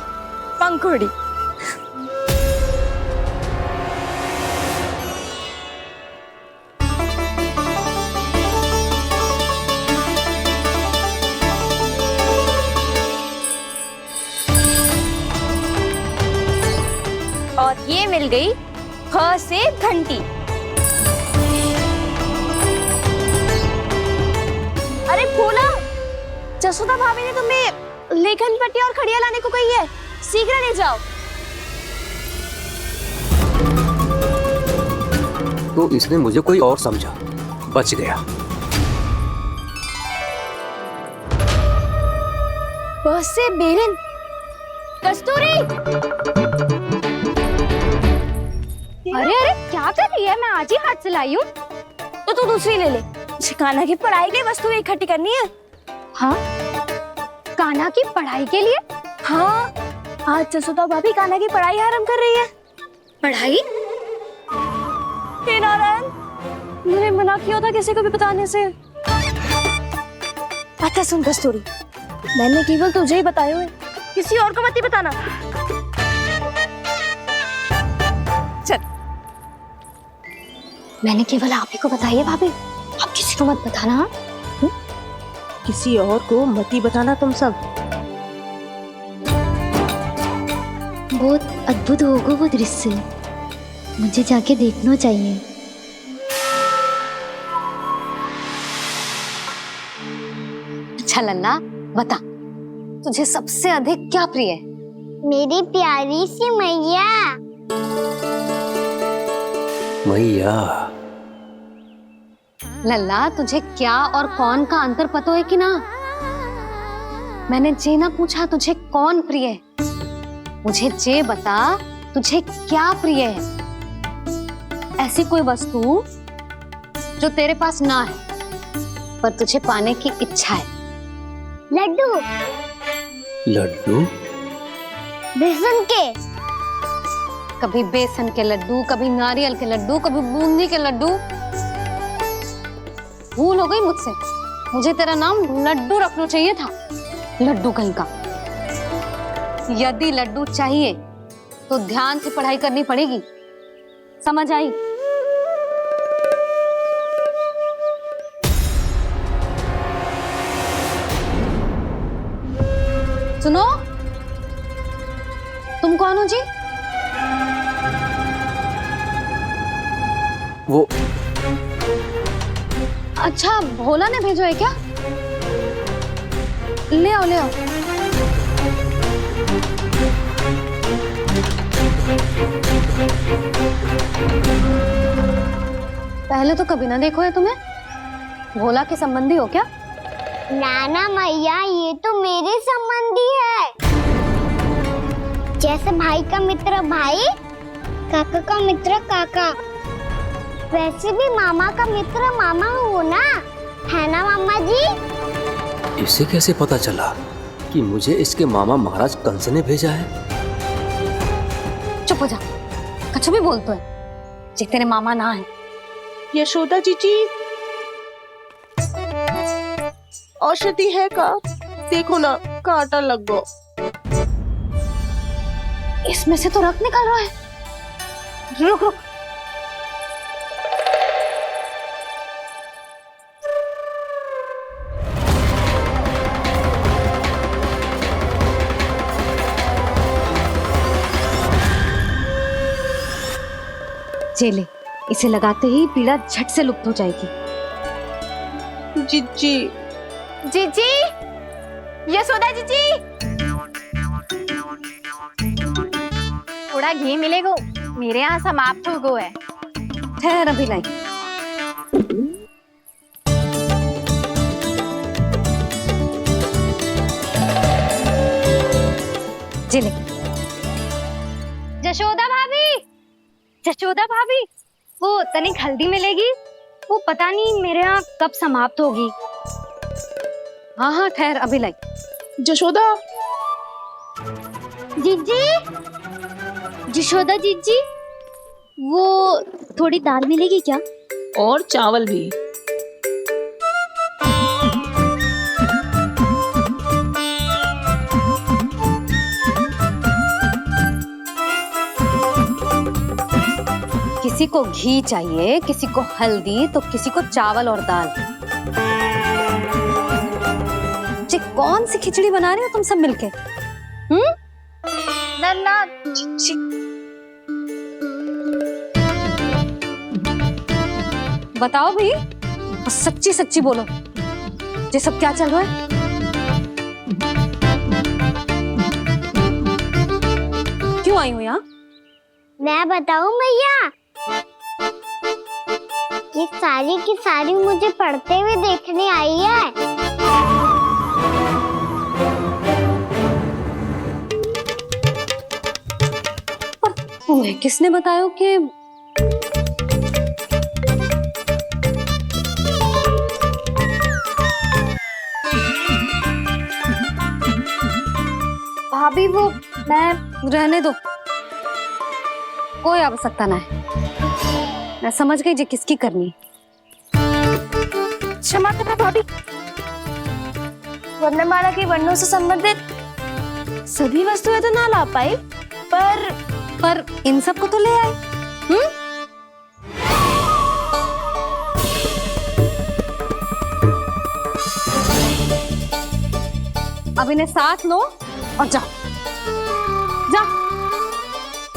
पंखुड़ी। और ये मिल गई फ से घंटी। अरे भोला, जसोदा भाभी ने तुम्हें लेखन पट्टी और खड़िया लाने को कही है, शीघ्र ले जाओ। तो इसने मुझे कोई और समझा, बच गया। बस से बेलन। कस्तूरी। अरे अरे क्या कर रही है? मैं आज ही हाथ से लाई हूँ। तो तू दूसरी ले ले। कान्हा की पढ़ाई की वस्तु इकट्ठी करनी है। हाँ, कान्हा की पढ़ाई के लिए? हाँ, आज जसोदा भाभी कान्हा की पढ़ाई आरंभ कर रही है। पढ़ाई? हे नारायण, मैंने मना किया था किसी को भी बताने से। अच्छा सुन कस्तूरी, मैंने केवल तुझे ही बताया है, किसी और को मत ही बताना। मैंने केवल आप ही को बताइए भाभी, आप किसी को मत बताना। हाँ? किसी और को मत ही बताना तुम सब। बहुत अद्भुत होगा वो दृश्य, मुझे जाके देखना चाहिए। अच्छा लल्ला, बता तुझे सबसे अधिक क्या प्रिय है? मेरी प्यारी सी मैया। मैया, लल्ला तुझे क्या और कौन का अंतर पता है कि ना? मैंने जे ना पूछा तुझे कौन प्रिय है, मुझे जे बता तुझे क्या प्रिय है। ऐसी कोई वस्तु जो तेरे पास ना है पर तुझे पाने की इच्छा है। लड्डू। लड्डू? बेसन के। कभी बेसन के लड्डू, कभी नारियल के लड्डू, कभी बूंदी के लड्डू। भूल हो गई मुझसे, मुझे तेरा नाम लड्डू रखना चाहिए था। लड्डू कहीं का। यदि लड्डू चाहिए तो ध्यान से पढ़ाई करनी पड़ेगी, समझ आई? सुनो, तुम कौन हो जी? वो अच्छा, भोला ने भेजो है क्या? ले आओ ले आओ। पहले तो कभी ना देखो है तुम्हें। भोला के संबंधी हो क्या? नाना मैया, ये तो मेरे संबंधी है। जैसे भाई का मित्र भाई, काका का मित्र काका, वैसे भी मामा का मित्र मामा हो ना, है ना मामा जी? इसे कैसे पता चला कि मुझे इसके मामा महाराज कंस ने भेजा है? चुप हो जा, कुछ भी बोलते है जे तेरे मामा ना है। यशोदा जीजी, औषधि है का? देखो ना, कांटा लग गो। इसमें से तो रक्त निकल रहा है। रुक रुक। चले, इसे लगाते ही पीड़ा झट से लुप्त हो जाएगी। जीजी, जीजी, यशोदा जीजी, थोड़ा घी मिलेगा, मेरे यहाँ समाप्त हो गो है। ठहर अभी लाई। जिले। जशोदा भाभी, जशोदा भाभी, वो तनिक हल्दी मिलेगी? वो पता नहीं मेरे यहाँ कब समाप्त होगी। हाँ हाँ ठहर अभी लाई। जशोदा। जीजी, जशोदा जीजी, वो थोड़ी दाल मिलेगी क्या? और चावल भी। किसी को घी चाहिए, किसी को हल्दी, तो किसी को चावल और दाल। जी कौन सी खिचड़ी बना रहे हो तुम सब मिलके? नन्ना, बताओ भाई, और सच्ची सच्ची बोलो, ये सब क्या चल रहा है? क्यों आई हूँ यहाँ? मैं बताऊं भैया, ये सारी की सारी मुझे पढ़ते हुए देखने आई है। पर तुम्हें किसने बताया कि भाभी वो मैं रहने दो, कोई आवश्यकता ना है। मैं समझ गई जी किसकी करनी। क्षमा करना भाभी, वर्णमाला के वर्णों से संबंधित सभी वस्तुएं तो ना ला पाई, पर इन सब को तो ले आए। अब इन्हें साथ लो और जाओ। जा।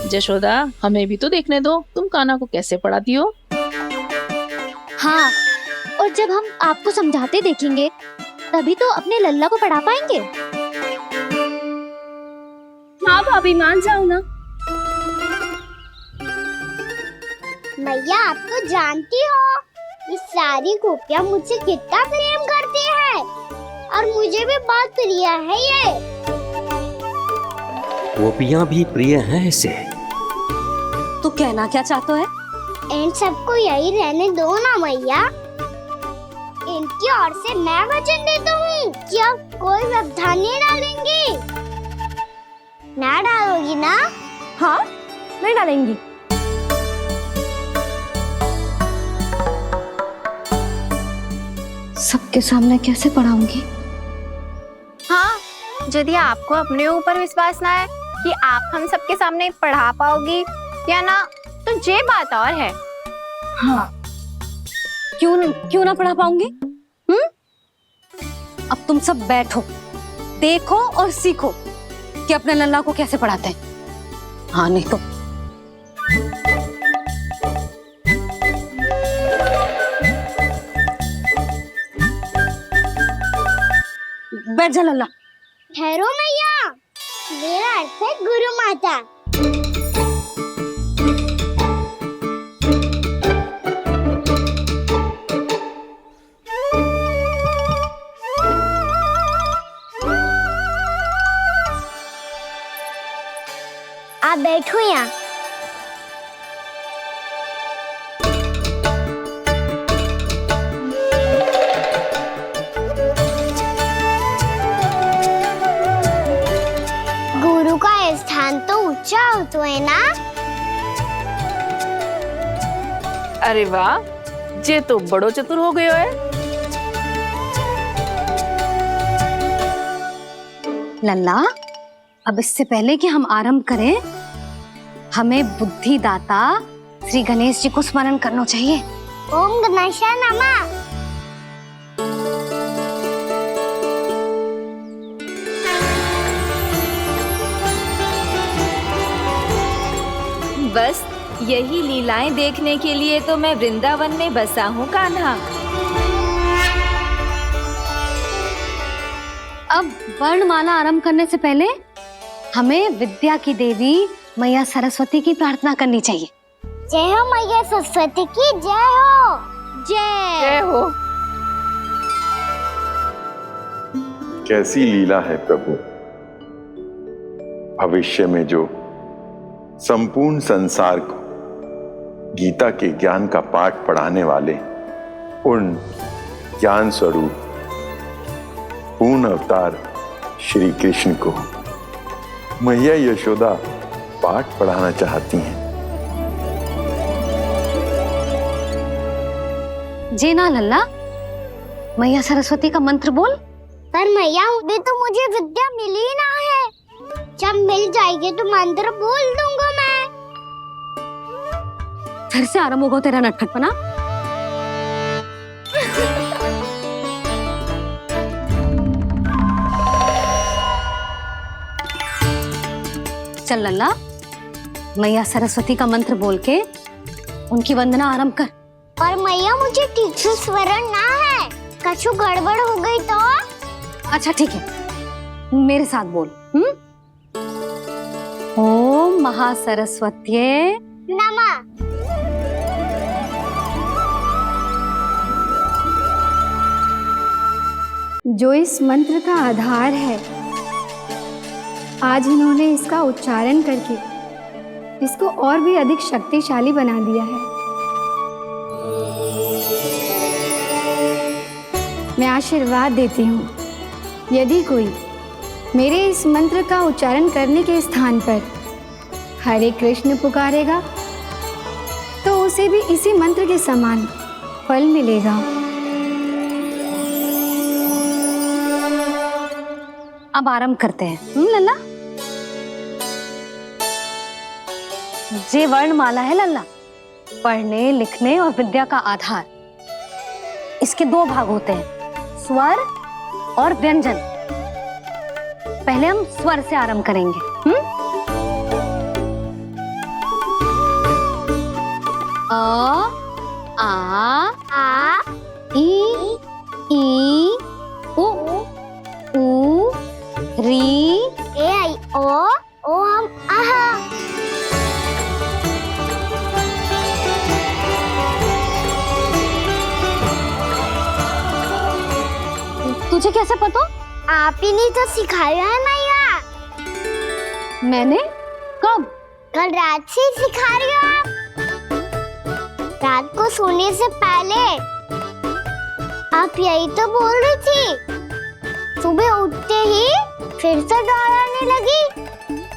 जशोदा, हमें भी तो देखने दो तुम कान्हा को कैसे पढ़ाती हो। हाँ, और जब हम आपको समझाते देखेंगे तभी तो अपने लल्ला को पढ़ा पाएंगे। हाँ भाभी, मान जाओ ना। मैया, आप तो जानती हो ये सारी गोपियाँ मुझसे कितना प्रेम करती है और मुझे भी बहुत प्रिय है ये। गोपियाँ भी प्रिय हैं इसे। तू कहना क्या चाहता है? इन सबको यही रहने दो ना मैया। इनकी ओर से मैं वचन देता हूँ कि अब कोई व्यवधान नहीं डालेंगी। ना डालोगी ना? हाँ, नहीं डालेंगी। सबके सामने कैसे पढ़ाऊंगी? हाँ, यदि आपको अपने ऊपर विश्वास ना है कि आप हम सबके सामने पढ़ा पाओगी या ना, तो ये बात और है। हाँ, क्यों ना पढ़ा पाऊंगी? अब तुम सब बैठो, देखो और सीखो कि अपने लल्ला को कैसे पढ़ाते हैं। हाँ, नहीं तो बैठ जा लल्ला। ठहरो मैया, मेरा अर्थ है गुरु माता। आप बैठो यहाँ। गुरु का स्थान तो ऊंचा होता है ना? अरे वाह, जे तो बड़ो चतुर हो गयो है। लल्ला, अब इससे पहले कि हम आरंभ करें, हमें बुद्धिदाता श्री गणेश जी को स्मरण करना चाहिए। ओम गणेशाय नमः। बस यही लीलाएं देखने के लिए तो मैं वृंदावन में बसा हूँ कान्हा। अब वर्णमाला आरंभ करने से पहले हमें विद्या की देवी मैया सरस्वती की प्रार्थना करनी चाहिए। जय हो मैया सरस्वती की जय हो। जय हो। कैसी लीला है प्रभु। भविष्य में जो संपूर्ण संसार को गीता के ज्ञान का पाठ पढ़ाने वाले उन ज्ञान स्वरूप पूर्ण अवतार श्री कृष्ण को मैया यशोदा पाठ पढ़ाना चाहती हैं। जी ना लल्ला, मैया सरस्वती का मंत्र बोल। पर मैया, अभी तो मुझे विद्या मिली ना है। जब मिल जाएगी तो मंत्र बोल दूंगा मैं। फिर से आरंभ होगा तेरा नटखटपना। चल लल्ला, मैया सरस्वती का मंत्र बोल के उनकी वंदना आरंभ कर। पर मैया, मुझे ठीक से स्मरण ना है। कछु गड़बड़ हो गई तो? अच्छा ठीक है, मेरे साथ बोल। ओम महासरस्वत्यै नमः। जो इस मंत्र का आधार है, आज इन्होंने इसका उच्चारण करके इसको और भी अधिक शक्तिशाली बना दिया है। मैं आशीर्वाद देती हूँ, यदि कोई मेरे इस मंत्र का उच्चारण करने के स्थान पर हरे कृष्ण पुकारेगा तो उसे भी इसी मंत्र के समान फल मिलेगा। अब आरंभ करते हैं। लल्ला, जे वर्णमाला है लल्ला, पढ़ने लिखने और विद्या का आधार। इसके दो भाग होते हैं, स्वर और व्यंजन। पहले हम स्वर से आरंभ करेंगे। अ, आ, ई, उ, री, ए आई ओ हम आहा। तुझे कैसे पता? आप ही ने तो सिखाया है मैया। मैंने? कब? कल रात से सिखा रही हो आप। रात को सोने से पहले आप यही तो बोल रही थी। सुबह उठते ही फिर से दोहराने लगी।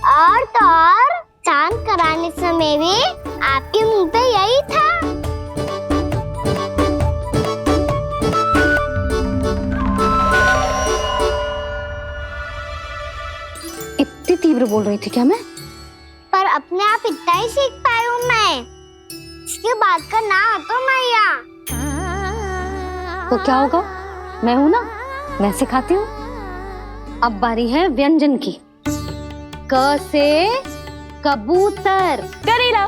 और तो और चांद कराने समय भी आपके मुंह पे यही था। इतनी तीव्र बोल रही थी क्या मैं? पर अपने आप इतना ही सीख पाई हूँ मैं। इसके बाद का ना तो मैया। तो क्या होगा? मैं हूं ना, मैं सिखाती हूँ। अब बारी है व्यंजन की। क से कबूतर। करेला।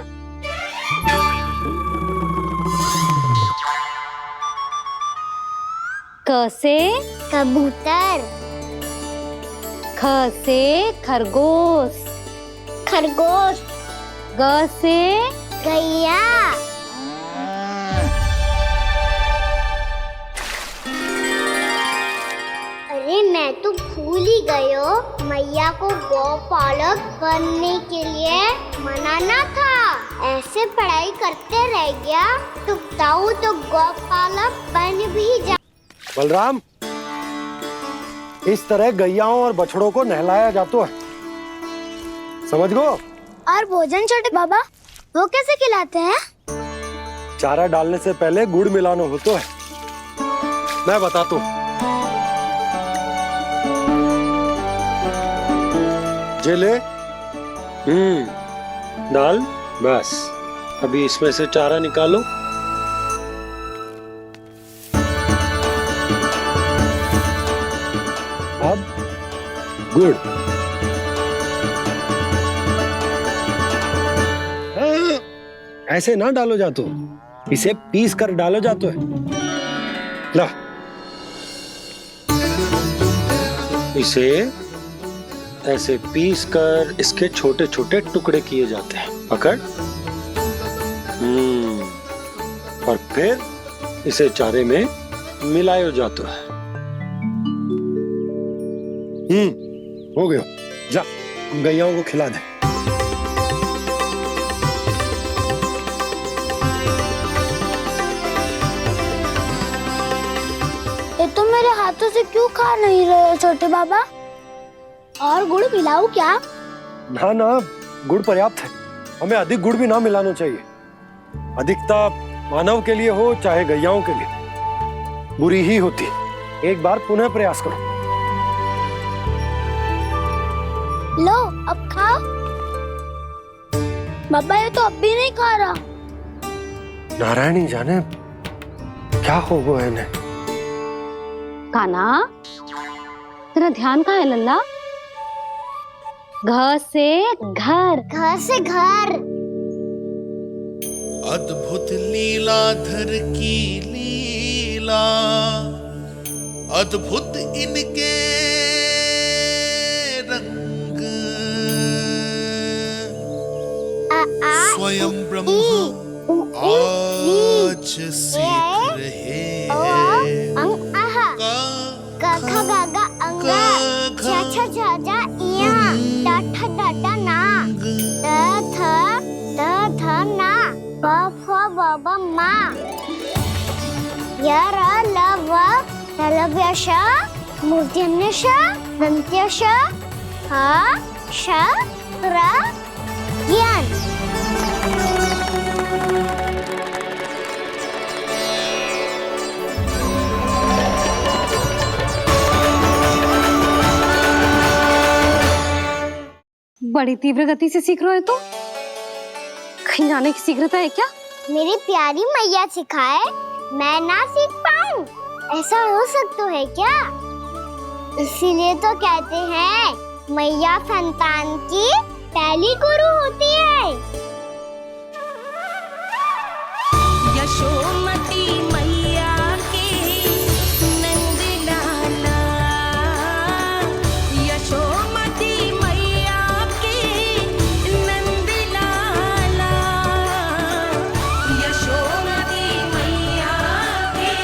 क से कबूतर। ख से खरगोश। खरगोश। ग से गैया। अरे मैं तो भूल ही गई हो, मैया को गौपालक बनने के लिए मनाना था। ऐसे पढ़ाई करते रह गया तो ताऊ तो गौपालक बन भी जा। बलराम, इस तरह गैयाओं और बछड़ों को नहलाया जाता है, समझ गो? और भोजन छोटे बाबा वो कैसे खिलाते हैं? चारा डालने से पहले गुड़ मिलाना होता है। मैं बताता हूँ। जे ले, डाल, बस। अभी इसमें से चारा निकालो। अब गुड़। ऐसे ना डालो जातो, इसे पीस कर डालो जातो है। ला, इसे ऐसे पीस कर इसके छोटे छोटे टुकड़े किए जाते हैं। पकड़। और फिर इसे चारे में मिलायो जाता है। हो गया। जा, गैयाओं को खिला दे। ये तो मेरे हाथों से क्यों खा नहीं रहे हो छोटे बाबा? और गुड़ मिलाऊं क्या? ना ना, गुड़ पर्याप्त है। हमें अधिक गुड़ भी ना मिलाना चाहिए। अधिकता मानव के लिए हो चाहे गैयाओं के लिए बुरी ही होती। एक बार पुनः प्रयास करो। लो, अब खाओ। बाबा ये तो अब भी नहीं खा रहा। नारायणी जाने क्या हो गया इन्हें। कान्हा, तेरा ध्यान कहाँ है लल्ला? घ से घर। घर से घर। अद्भुत लीलाधर की लीला, अद्भुत इनके रंग। स्वयं ब्रह्मा आज सीख रहे हैं। गा गा गा अंगा, छा छा छा जा इया, डा ठा ना, द थ ना, ब फ ब ब मा, य र ल व लव्य श, मूर्धन्य श, दन्त्य श, ह श र ज्ञान। बड़ी तीव्र गति से सीख रहे हो तो कहीं जाने की शीघ्रता है क्या? मेरी प्यारी मैया सिखाए, मैं ना सीख पाऊं, ऐसा हो सकता है क्या? इसीलिए तो कहते हैं मैया संतान की पहली गुरु होती है। यशोमती मैया के नंद लाला, यशोमती मैया के नंद लाला, यशोमती मैया के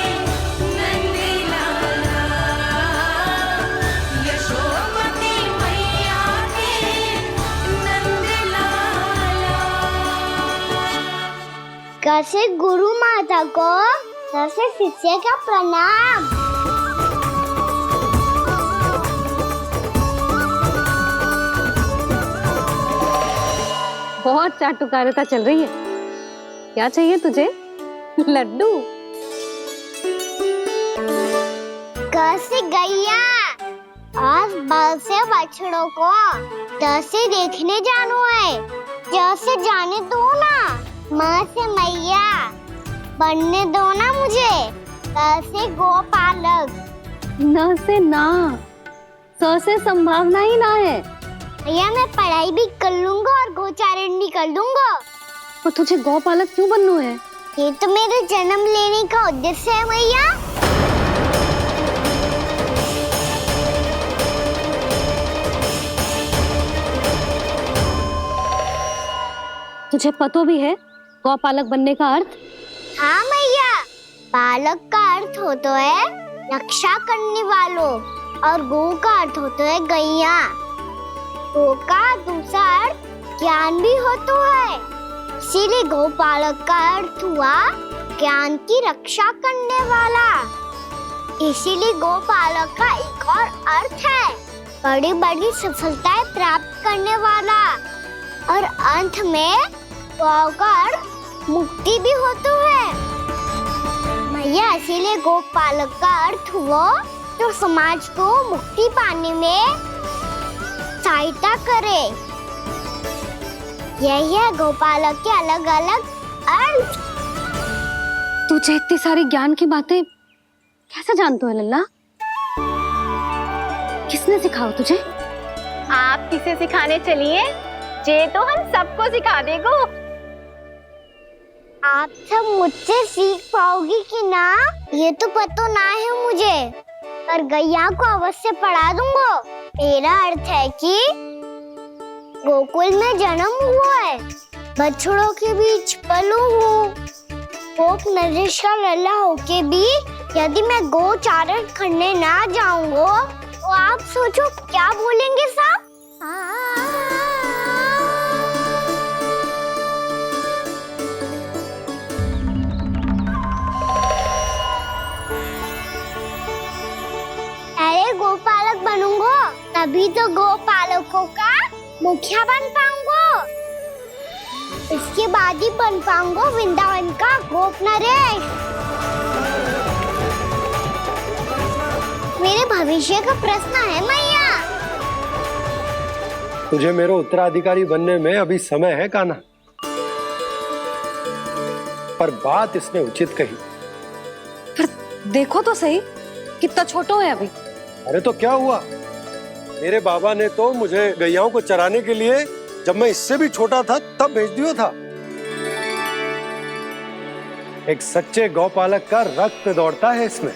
नंद लाला, यशोमती मैया के नंद लाला। कैसे गुरु माता को कैसे शिष्य का प्रणाम। बहुत चाटुकारिता चल रही है। क्या चाहिए तुझे? लड्डू? कैसे गैया आज बल से बछड़ों को कैसे देखने जानो है, जैसे जाने दो ना, माँ से मैया बनने दो ना मुझे, कैसे गोपालक। न से ना, स से संभावना ही ना है। भैया मैं पढ़ाई भी कर लूंगा और गोचारण भी कर दूंगा। और तुझे गौपालक क्यों बनना है? ये तो मेरे जन्म लेने का उद्देश्य है भैया। तुझे पतो भी है गौपालक बनने का अर्थ? हाँ मैया, पालक का अर्थ होता है रक्षा करने वालों और गौ का अर्थ होता है गैया। गौ का दूसरा अर्थ ज्ञान भी होता है, इसीलिए गौपालक का अर्थ हुआ ज्ञान की रक्षा करने वाला। इसीलिए गौपालक का एक और अर्थ है बड़ी बड़ी सफलताएं प्राप्त करने वाला, और अंत में गौ का अर्थ मुक्ति भी होता है। मैया इसीलिए गोपालक का अर्थ हुआ जो समाज को मुक्ति पाने में सहायता करे। यही है गोपालक के अलग अलग अर्थ। तुझे इतनी सारी ज्ञान की बातें कैसे जानते हो लल्ला? किसने सिखाओ तुझे? आप किसे सिखाने चलिए, जे तो हम सबको सिखा देगो। आप सब मुझसे सीख पाओगी कि ना ये तो पता ना है मुझे, पर गैया को अवश्य पढ़ा दूंगा। मेरा अर्थ है कि गोकुल में जन्म हुआ है, बछड़ों के बीच पलू हूँ, गोप नरेश का लल्ला होके भी यदि मैं गोचारण करने ना जाऊंगा तो आप सोचो क्या बोलेंगे साहब? अरे गोपालक बनूंगा तभी तो गोपालकों का मुखिया बन पाऊंगा, इसके बाद ही बन पाऊंगा वृंदावन का गोप नरेश। मेरे भविष्य का प्रश्न है मैया। तुझे मेरा उत्तराधिकारी बनने में अभी समय है कान्हा, पर बात इसने उचित कही। पर देखो तो सही, कितना छोटा है अभी। अरे तो क्या हुआ, मेरे बाबा ने तो मुझे गैयाओं को चराने के लिए जब मैं इससे भी छोटा था तब भेज दिया था। एक सच्चे गौपालक का रक्त दौड़ता है इसमें।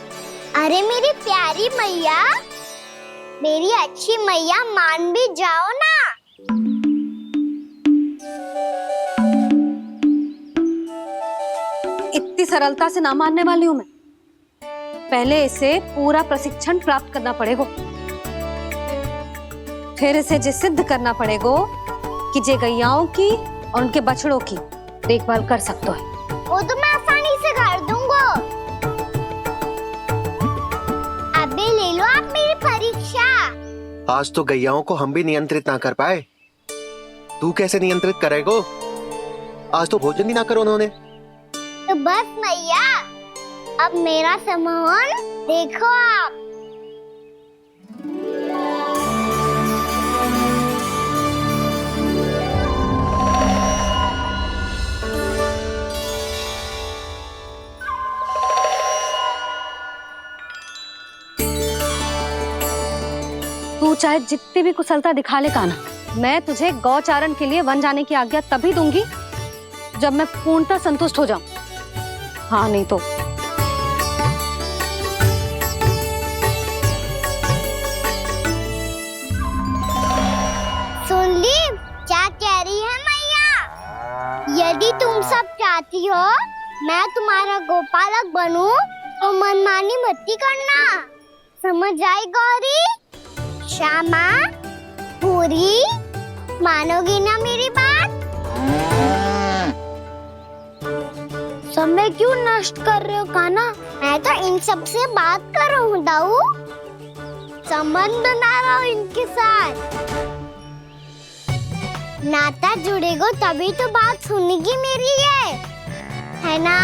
अरे मेरी प्यारी मैया, मेरी अच्छी मैया, मान भी जाओ ना। इतनी सरलता से ना मानने वाली हूँ मैं। पहले इसे पूरा प्रशिक्षण प्राप्त करना पड़ेगा, फिर इसे ये सिद्ध करना पड़ेगा कि जे गैयाओं की और उनके बछड़ों की देखभाल कर सकते हैं। वो तो मैं आसानी से कर दूंगा। अबे ले लो आप मेरी परीक्षा। आज तो गैयाओं को हम भी नियंत्रित ना कर पाए, तू कैसे नियंत्रित करेगो? आज तो भोजन भी ना करो उन्होंने। तो बस मैया, अब मेरा सम्मान देखो आप। तू चाहे जितनी भी कुशलता दिखा ले कान्हा, मैं तुझे गौचारण के लिए वन जाने की आज्ञा तभी दूंगी जब मैं पूर्णतः संतुष्ट हो जाऊं। हाँ नहीं तो सुन ली क्या कह रही है मैया? यदि तुम सब चाहती हो मैं तुम्हारा गोपालक बनूं तो मनमानी मत करना, समझ आई गौरी? श्यामा, पूरी, मानोगी ना मेरी बात? समय क्यों नष्ट कर रहे हो कान्हा? मैं तो इन सब से बात कर रहा हूँ दाऊ, संबंध बना रहा हूँ इनके साथ। नाता जुड़ेगा तभी तो बात सुनेगी मेरी है ना?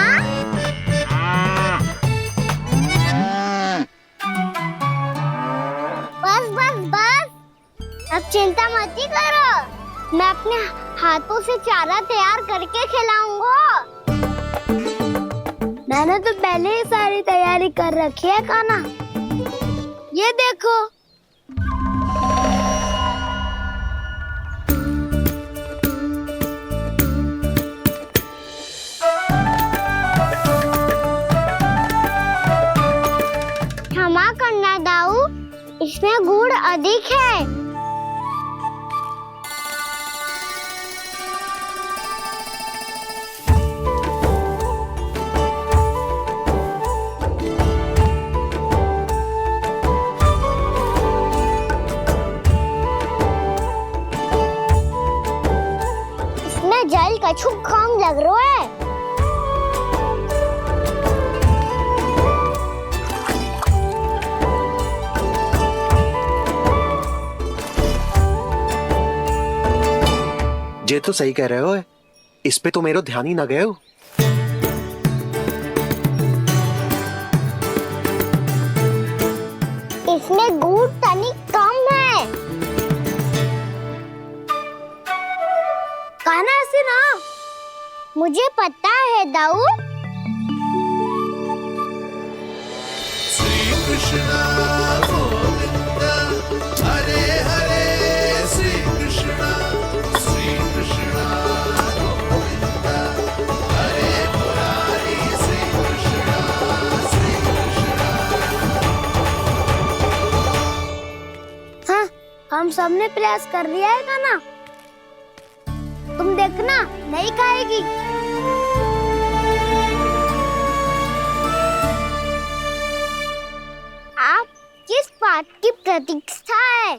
बस बस बस, अब चिंता मत ही करो, मैं अपने हाथों से चारा तैयार करके खिलाऊंगा। मैंने तो पहले ही सारी तैयारी कर रखी है कान्हा, ये देखो। क्षमा करना दाऊ, इसमें गुड़ अधिक है। इसमें जल कछु कम लग रहा है। ये तो सही कह रहे हो, इस पे तो मेरा ध्यान ही ना गए हो। इसमें गुड़ तनिक कम है। कान्हा ऐसे ना, मुझे पता है दाऊ। श्री कृष्ण गोविंद हरे हरे, श्री कृष्ण गोविंद हरे मुरारी, श्री कृष्ण हाँ, हम सबने प्रयास कर लिया है कान्हा, तुम देखना नहीं खाएगी। आप किस बात की प्रतीक्षा है?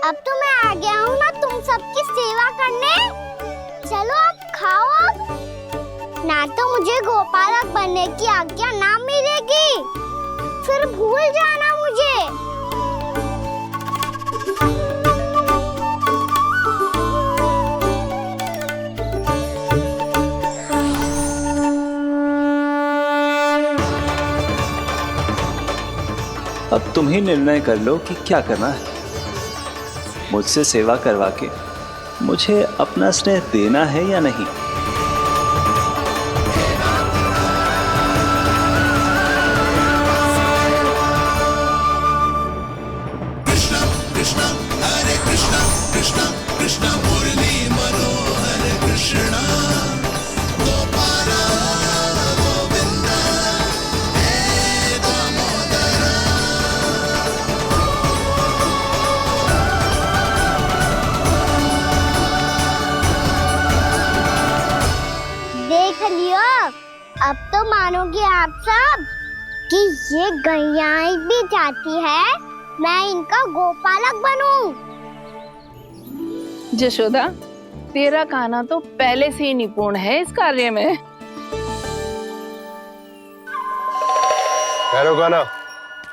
अब तो मैं आ गया हूँ ना तुम सबकी सेवा करने। चलो अब खाओ अब। ना तो मुझे गोपालक बनने की आज्ञा ना मिलेगी, फिर भूल जाना मुझे। अब तुम ही निर्णय कर लो कि क्या करना है। मुझसे सेवा करवा के मुझे अपना स्नेह देना है या नहीं। कृष्ण कृष्ण हरे कृष्ण कृष्ण कृष्ण मुरली मनोहर कृष्ण गोपाल गोविंद हे दामोदर। देख लियो, अब तो मानोगे आप सब कि ये गैयाएं भी चाहती है मैं इनका गोपालक बनूं। जशोदा, तेरा कान्हा तो पहले से ही निपुण है इस कार्य में। खैर होगा ना,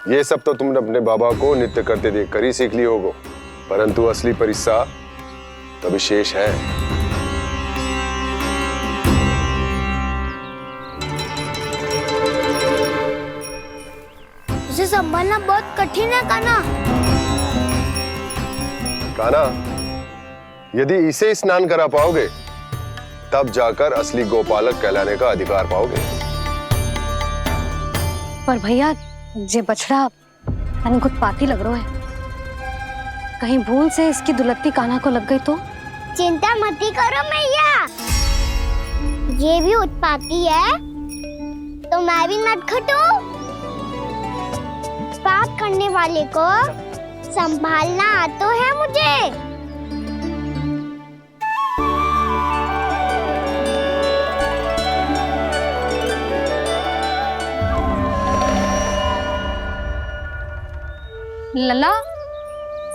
ये सब तो तुमने अपने बाबा को नित्य करते देखकर ही सीख ली होगो, परंतु असली परिस्सा तो विशेष है। उसे संभालना बहुत कठिन है कान्हा। कान्हा, यदि इसे स्नान करा पाओगे तब जाकर असली गोपालक कहलाने का अधिकार पाओगे। पर भैया, ये बछड़ा अनकुत पाती लग रहा है। कहीं भूल से इसकी दुलत्ती कान्हा को लग गई तो? चिंता मत करो मैया, ये भी उत्पाती है तो मैं भी नटखट हूँ। पाप करने वाले को संभालना आता है मुझे। लला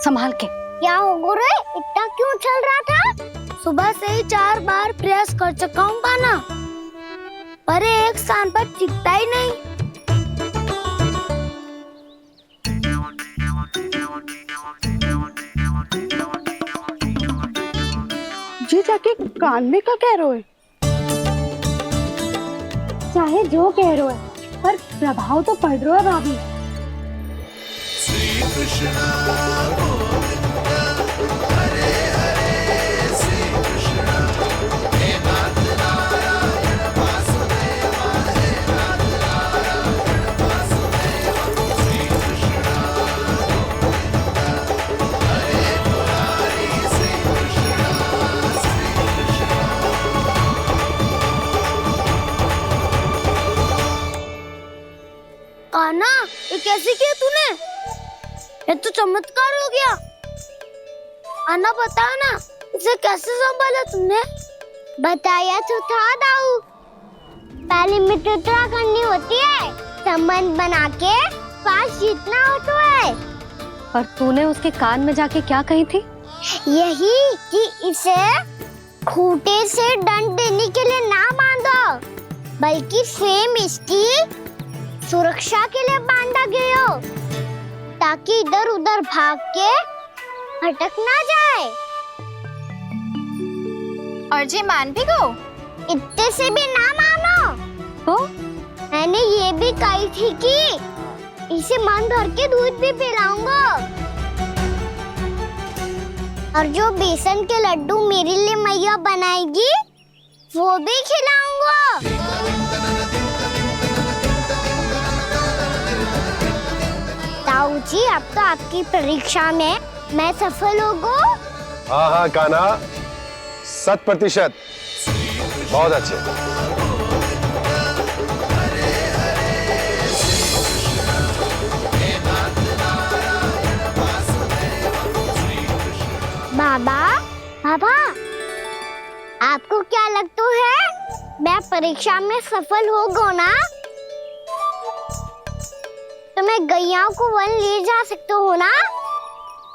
संभाल के। क्या हो गुरु, इतना क्यों चल रहा था? सुबह से ही 4 बार प्रयास कर चुका हूँ कान्हा, पर एक स्थान पर टिकता ही नहीं। जी जाके कान में का कह रहे? चाहे जो कह रहे है, पर प्रभाव तो पड़ रहा है भाभी। श्री कृष्णा गोविंद हरे हरे, श्री कृष्णा हे नाथ नारायण वासुदेव, हे नाथ नारायण वासुदेव, श्री कृष्णा गोविंद हरे मुरारी, श्री कृष्णा कान्हा, ये कैसे किया तूने? ये तो चमत्कार हो गया। आना बता ना, इसे कैसे संभाला तुमने? बताया तो था दाऊ, पहले मित्रता करनी होती है, संबंध बना के पास जीतना होता है। और तूने उसके कान में जाके क्या कही थी? यही कि इसे खूंटे से दंड देने के लिए ना बांधो, बल्कि स्वयं इसकी सुरक्षा के लिए बांधा गया हो, ताकि इधर उधर भाग के भटक ना जाए। और जी मान भी गो? इतने से भी ना मानो। तो मैंने ये भी कही थी कि इसे मन भर के दूध भी पिलाऊंगा, और जो बेसन के लड्डू मेरे लिए मैया बनाएगी वो भी खिलाऊंगा। ताऊ जी, अब तो आपकी परीक्षा में मैं सफल हो गो। हाँ हाँ कान्हा, 100%। बहुत अच्छे। बाबा, बाबा, आपको क्या लगता है मैं परीक्षा में सफल हो गो ना, तो मैं गैयाओं को वन ले जा सकता हूँ ना?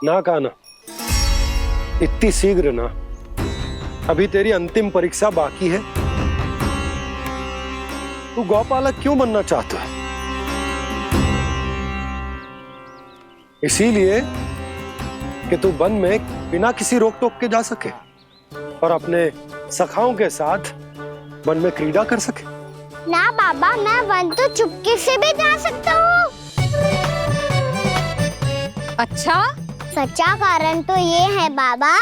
ना कान्हा, इतनी शीघ्र ना, अभी तेरी अंतिम परीक्षा बाकी है। तू गौपालक क्यों बनना चाहता है? इसीलिए कि तू वन में बिना किसी रोक टोक के जा सके और अपने सखाओं के साथ वन में क्रीड़ा कर सके। ना बाबा, मैं वन तो चुपके से भी जा सकता हूँ। अच्छा? सच्चा कारण तो ये है बाबा,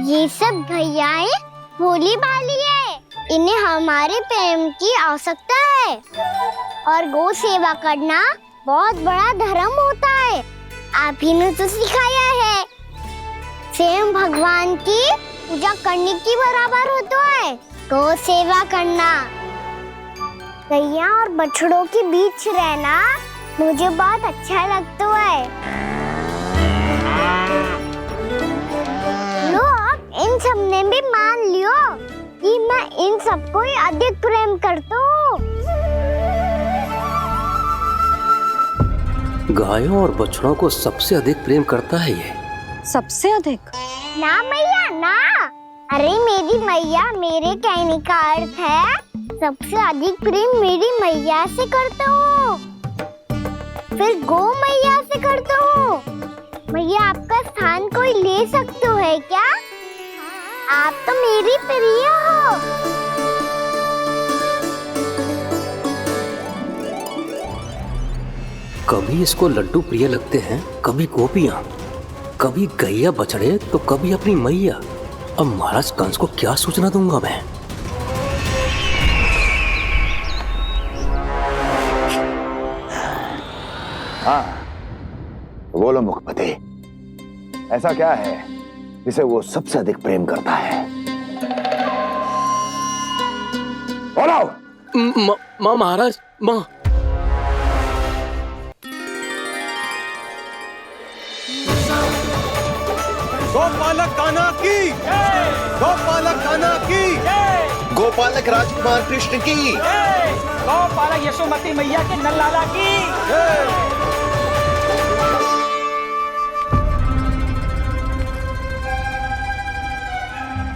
ये सब गैयाएं भोली भाली है, इन्हें हमारे प्रेम की आवश्यकता है, और गौ सेवा करना बहुत बड़ा धर्म होता है। आप ही ने तो सिखाया है, स्वयं भगवान की पूजा करने की बराबर होता है गौ सेवा करना। गैया और बछड़ों के बीच रहना मुझे बहुत अच्छा लगता है। लो, आप इन सब ने भी मान लियो कि मैं इन सबको ही अधिक प्रेम करता हूँ। गायों और बछड़ों को सबसे अधिक प्रेम करता है ये। सबसे अधिक? ना मैया ना, अरे मेरी मैया, मेरे कहने का अर्थ है सबसे अधिक प्रेम मेरी मैया से करता हूँ, फिर गौ मैया से करता हूँ। मैया, आपका स्थान कोई ले सकते है क्या? आप तो मेरी प्रिय हो। कभी इसको लड्डू प्रिय लगते हैं, कभी गोपियां, कभी गैया बछड़े, तो कभी अपनी मैया। अब महाराज कंस को क्या सूचना दूंगा मैं? हाँ, बोलो मुखपति, ऐसा क्या है जिसे वो सबसे अधिक प्रेम करता है? बोलो। माँ महाराज, माँ। गोपालक कान्हा की, गोपालक कान्हा की, गोपालक राजकुमार कृष्ण की, गौपालक यशोमती मैया के नल्लाला की।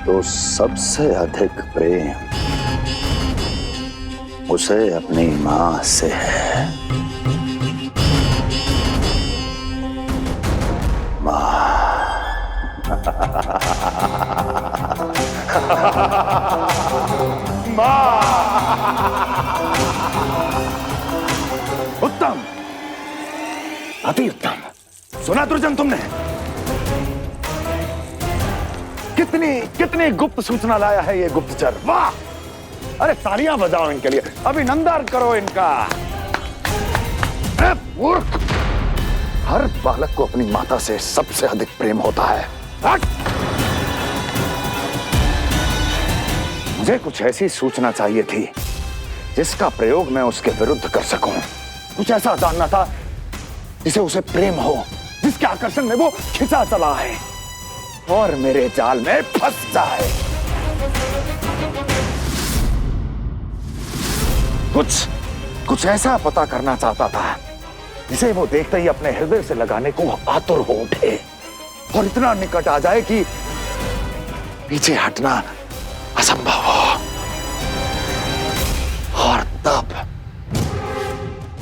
तो सबसे अधिक प्रेम उसे अपनी मां से है। उत्तम, अति उत्तम। सुना दुर्जन तुमने? कितनी कितनी गुप्त सूचना लाया है ये गुप्तचर। वाह! अरे तालियां बजाओ इनके लिए, अभिनंदन करो इनका। मूर्ख! हर बालक को अपनी माता से सबसे अधिक प्रेम होता है। हट! मुझे कुछ ऐसी सूचना चाहिए थी जिसका प्रयोग मैं उसके विरुद्ध कर सकूं। कुछ ऐसा जानना था जिसे उसे प्रेम हो, जिसके आकर्षण में वो खिंचा चला है और मेरे जाल में फंस जाए। कुछ ऐसा पता करना चाहता था जिसे वो देखते ही अपने हृदय से लगाने को आतुर हो उठे और इतना निकट आ जाए कि पीछे हटना असंभव हो। और तब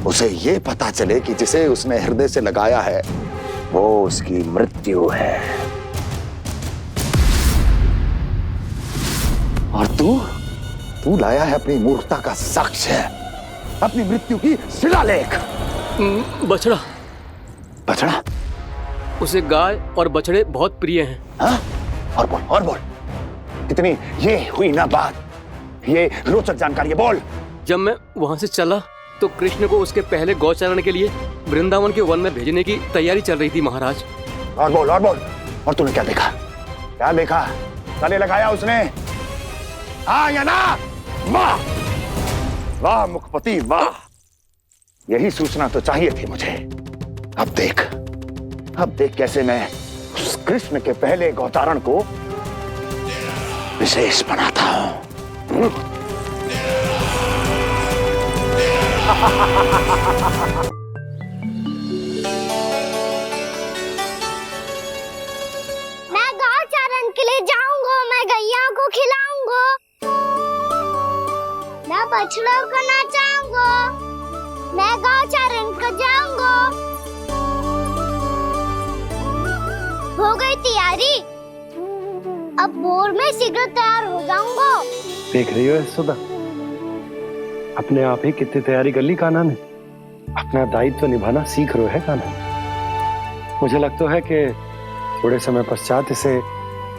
उसे ये पता चले कि जिसे उसने हृदय से लगाया है वो उसकी मृत्यु है। और तू लाया है अपनी मूर्खता का साक्ष्य, अपनी मृत्यु की शिलालेख। बछड़ा। बछड़ा? उसे गाय और बछड़े बहुत प्रिय हैं। हाँ? और बोल। कितनी ये हुई ना बात, ये रोचक जानकारी बोल। जब मैं वहां से चला तो कृष्ण को उसके पहले गौचारण के लिए वृंदावन के वन में भेजने की तैयारी चल रही थी महाराज। और बोल। और तूने क्या देखा? गले लगाया उसने? हाँ या ना? वाह वाह मुखपति वाह, यही सूचना तो चाहिए थी मुझे। अब देख कैसे मैं उस कृष्ण के पहले गौचारण को विशेष बनाता हूं। मैं गौचारण के लिए जाऊंगा, मैं गैया को खिलाऊंगा, मैं बछड़ों को नचाऊंगा, मैं गौचारण को जाऊंगा। हो गई तैयारी, अब भोर में शीघ्र तैयार हो जाऊंगा। देख रही हो यशोदा, अपने आप ही कितनी तैयारी कर ली कान्हा ने। अपना दायित्व निभाना सीख रहे है कान्हा। मुझे लगता है कि थोड़े समय पश्चात इसे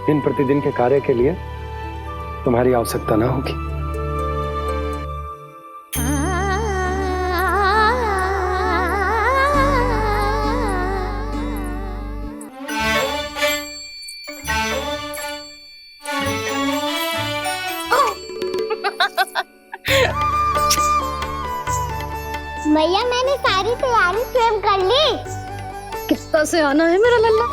दिन प्रतिदिन के कार्य के लिए तुम्हारी आवश्यकता ना होगी। मैया मैंने सारी तैयारी स्वयं कर ली। कितना से आना है मेरा लल्ला?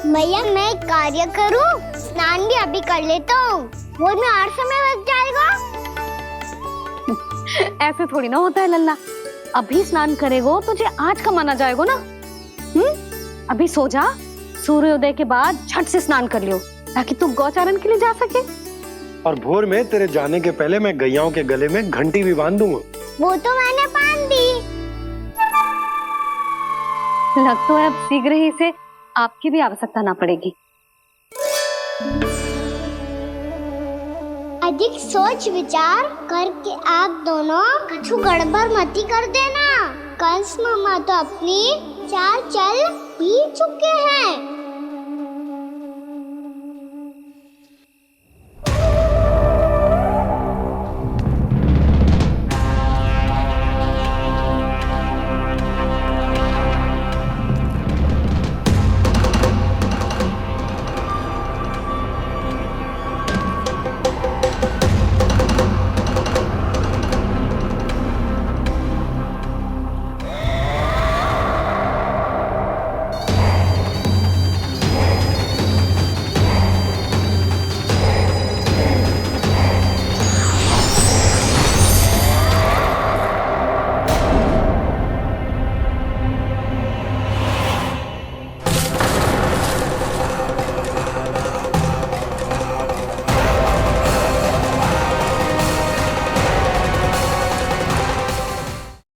मैया मैं एक कार्य करूं, स्नान भी अभी कर लेता हूँ, वो में और समय लग जाएगा। ऐसे थोड़ी ना होता है लल्ला, अभी स्नान करेगो तुझे आज का माना जाएगा ना। अभी सो जा, सूर्योदय के बाद झट से स्नान कर लियो ताकि तू गौचारण के लिए जा सके। और भोर में तेरे जाने के पहले मैं गैयाओं के गले में घंटी भी बांध दूंगा। वो तो मैंने बांध दी। लग तो है अब शीघ्र ही इसे आपकी भी आवश्यकता ना पड़ेगी। अधिक सोच विचार करके आप दोनों कछु गड़बड़ मती कर देना। कंस मामा तो अपनी चाल चल भी चुके हैं।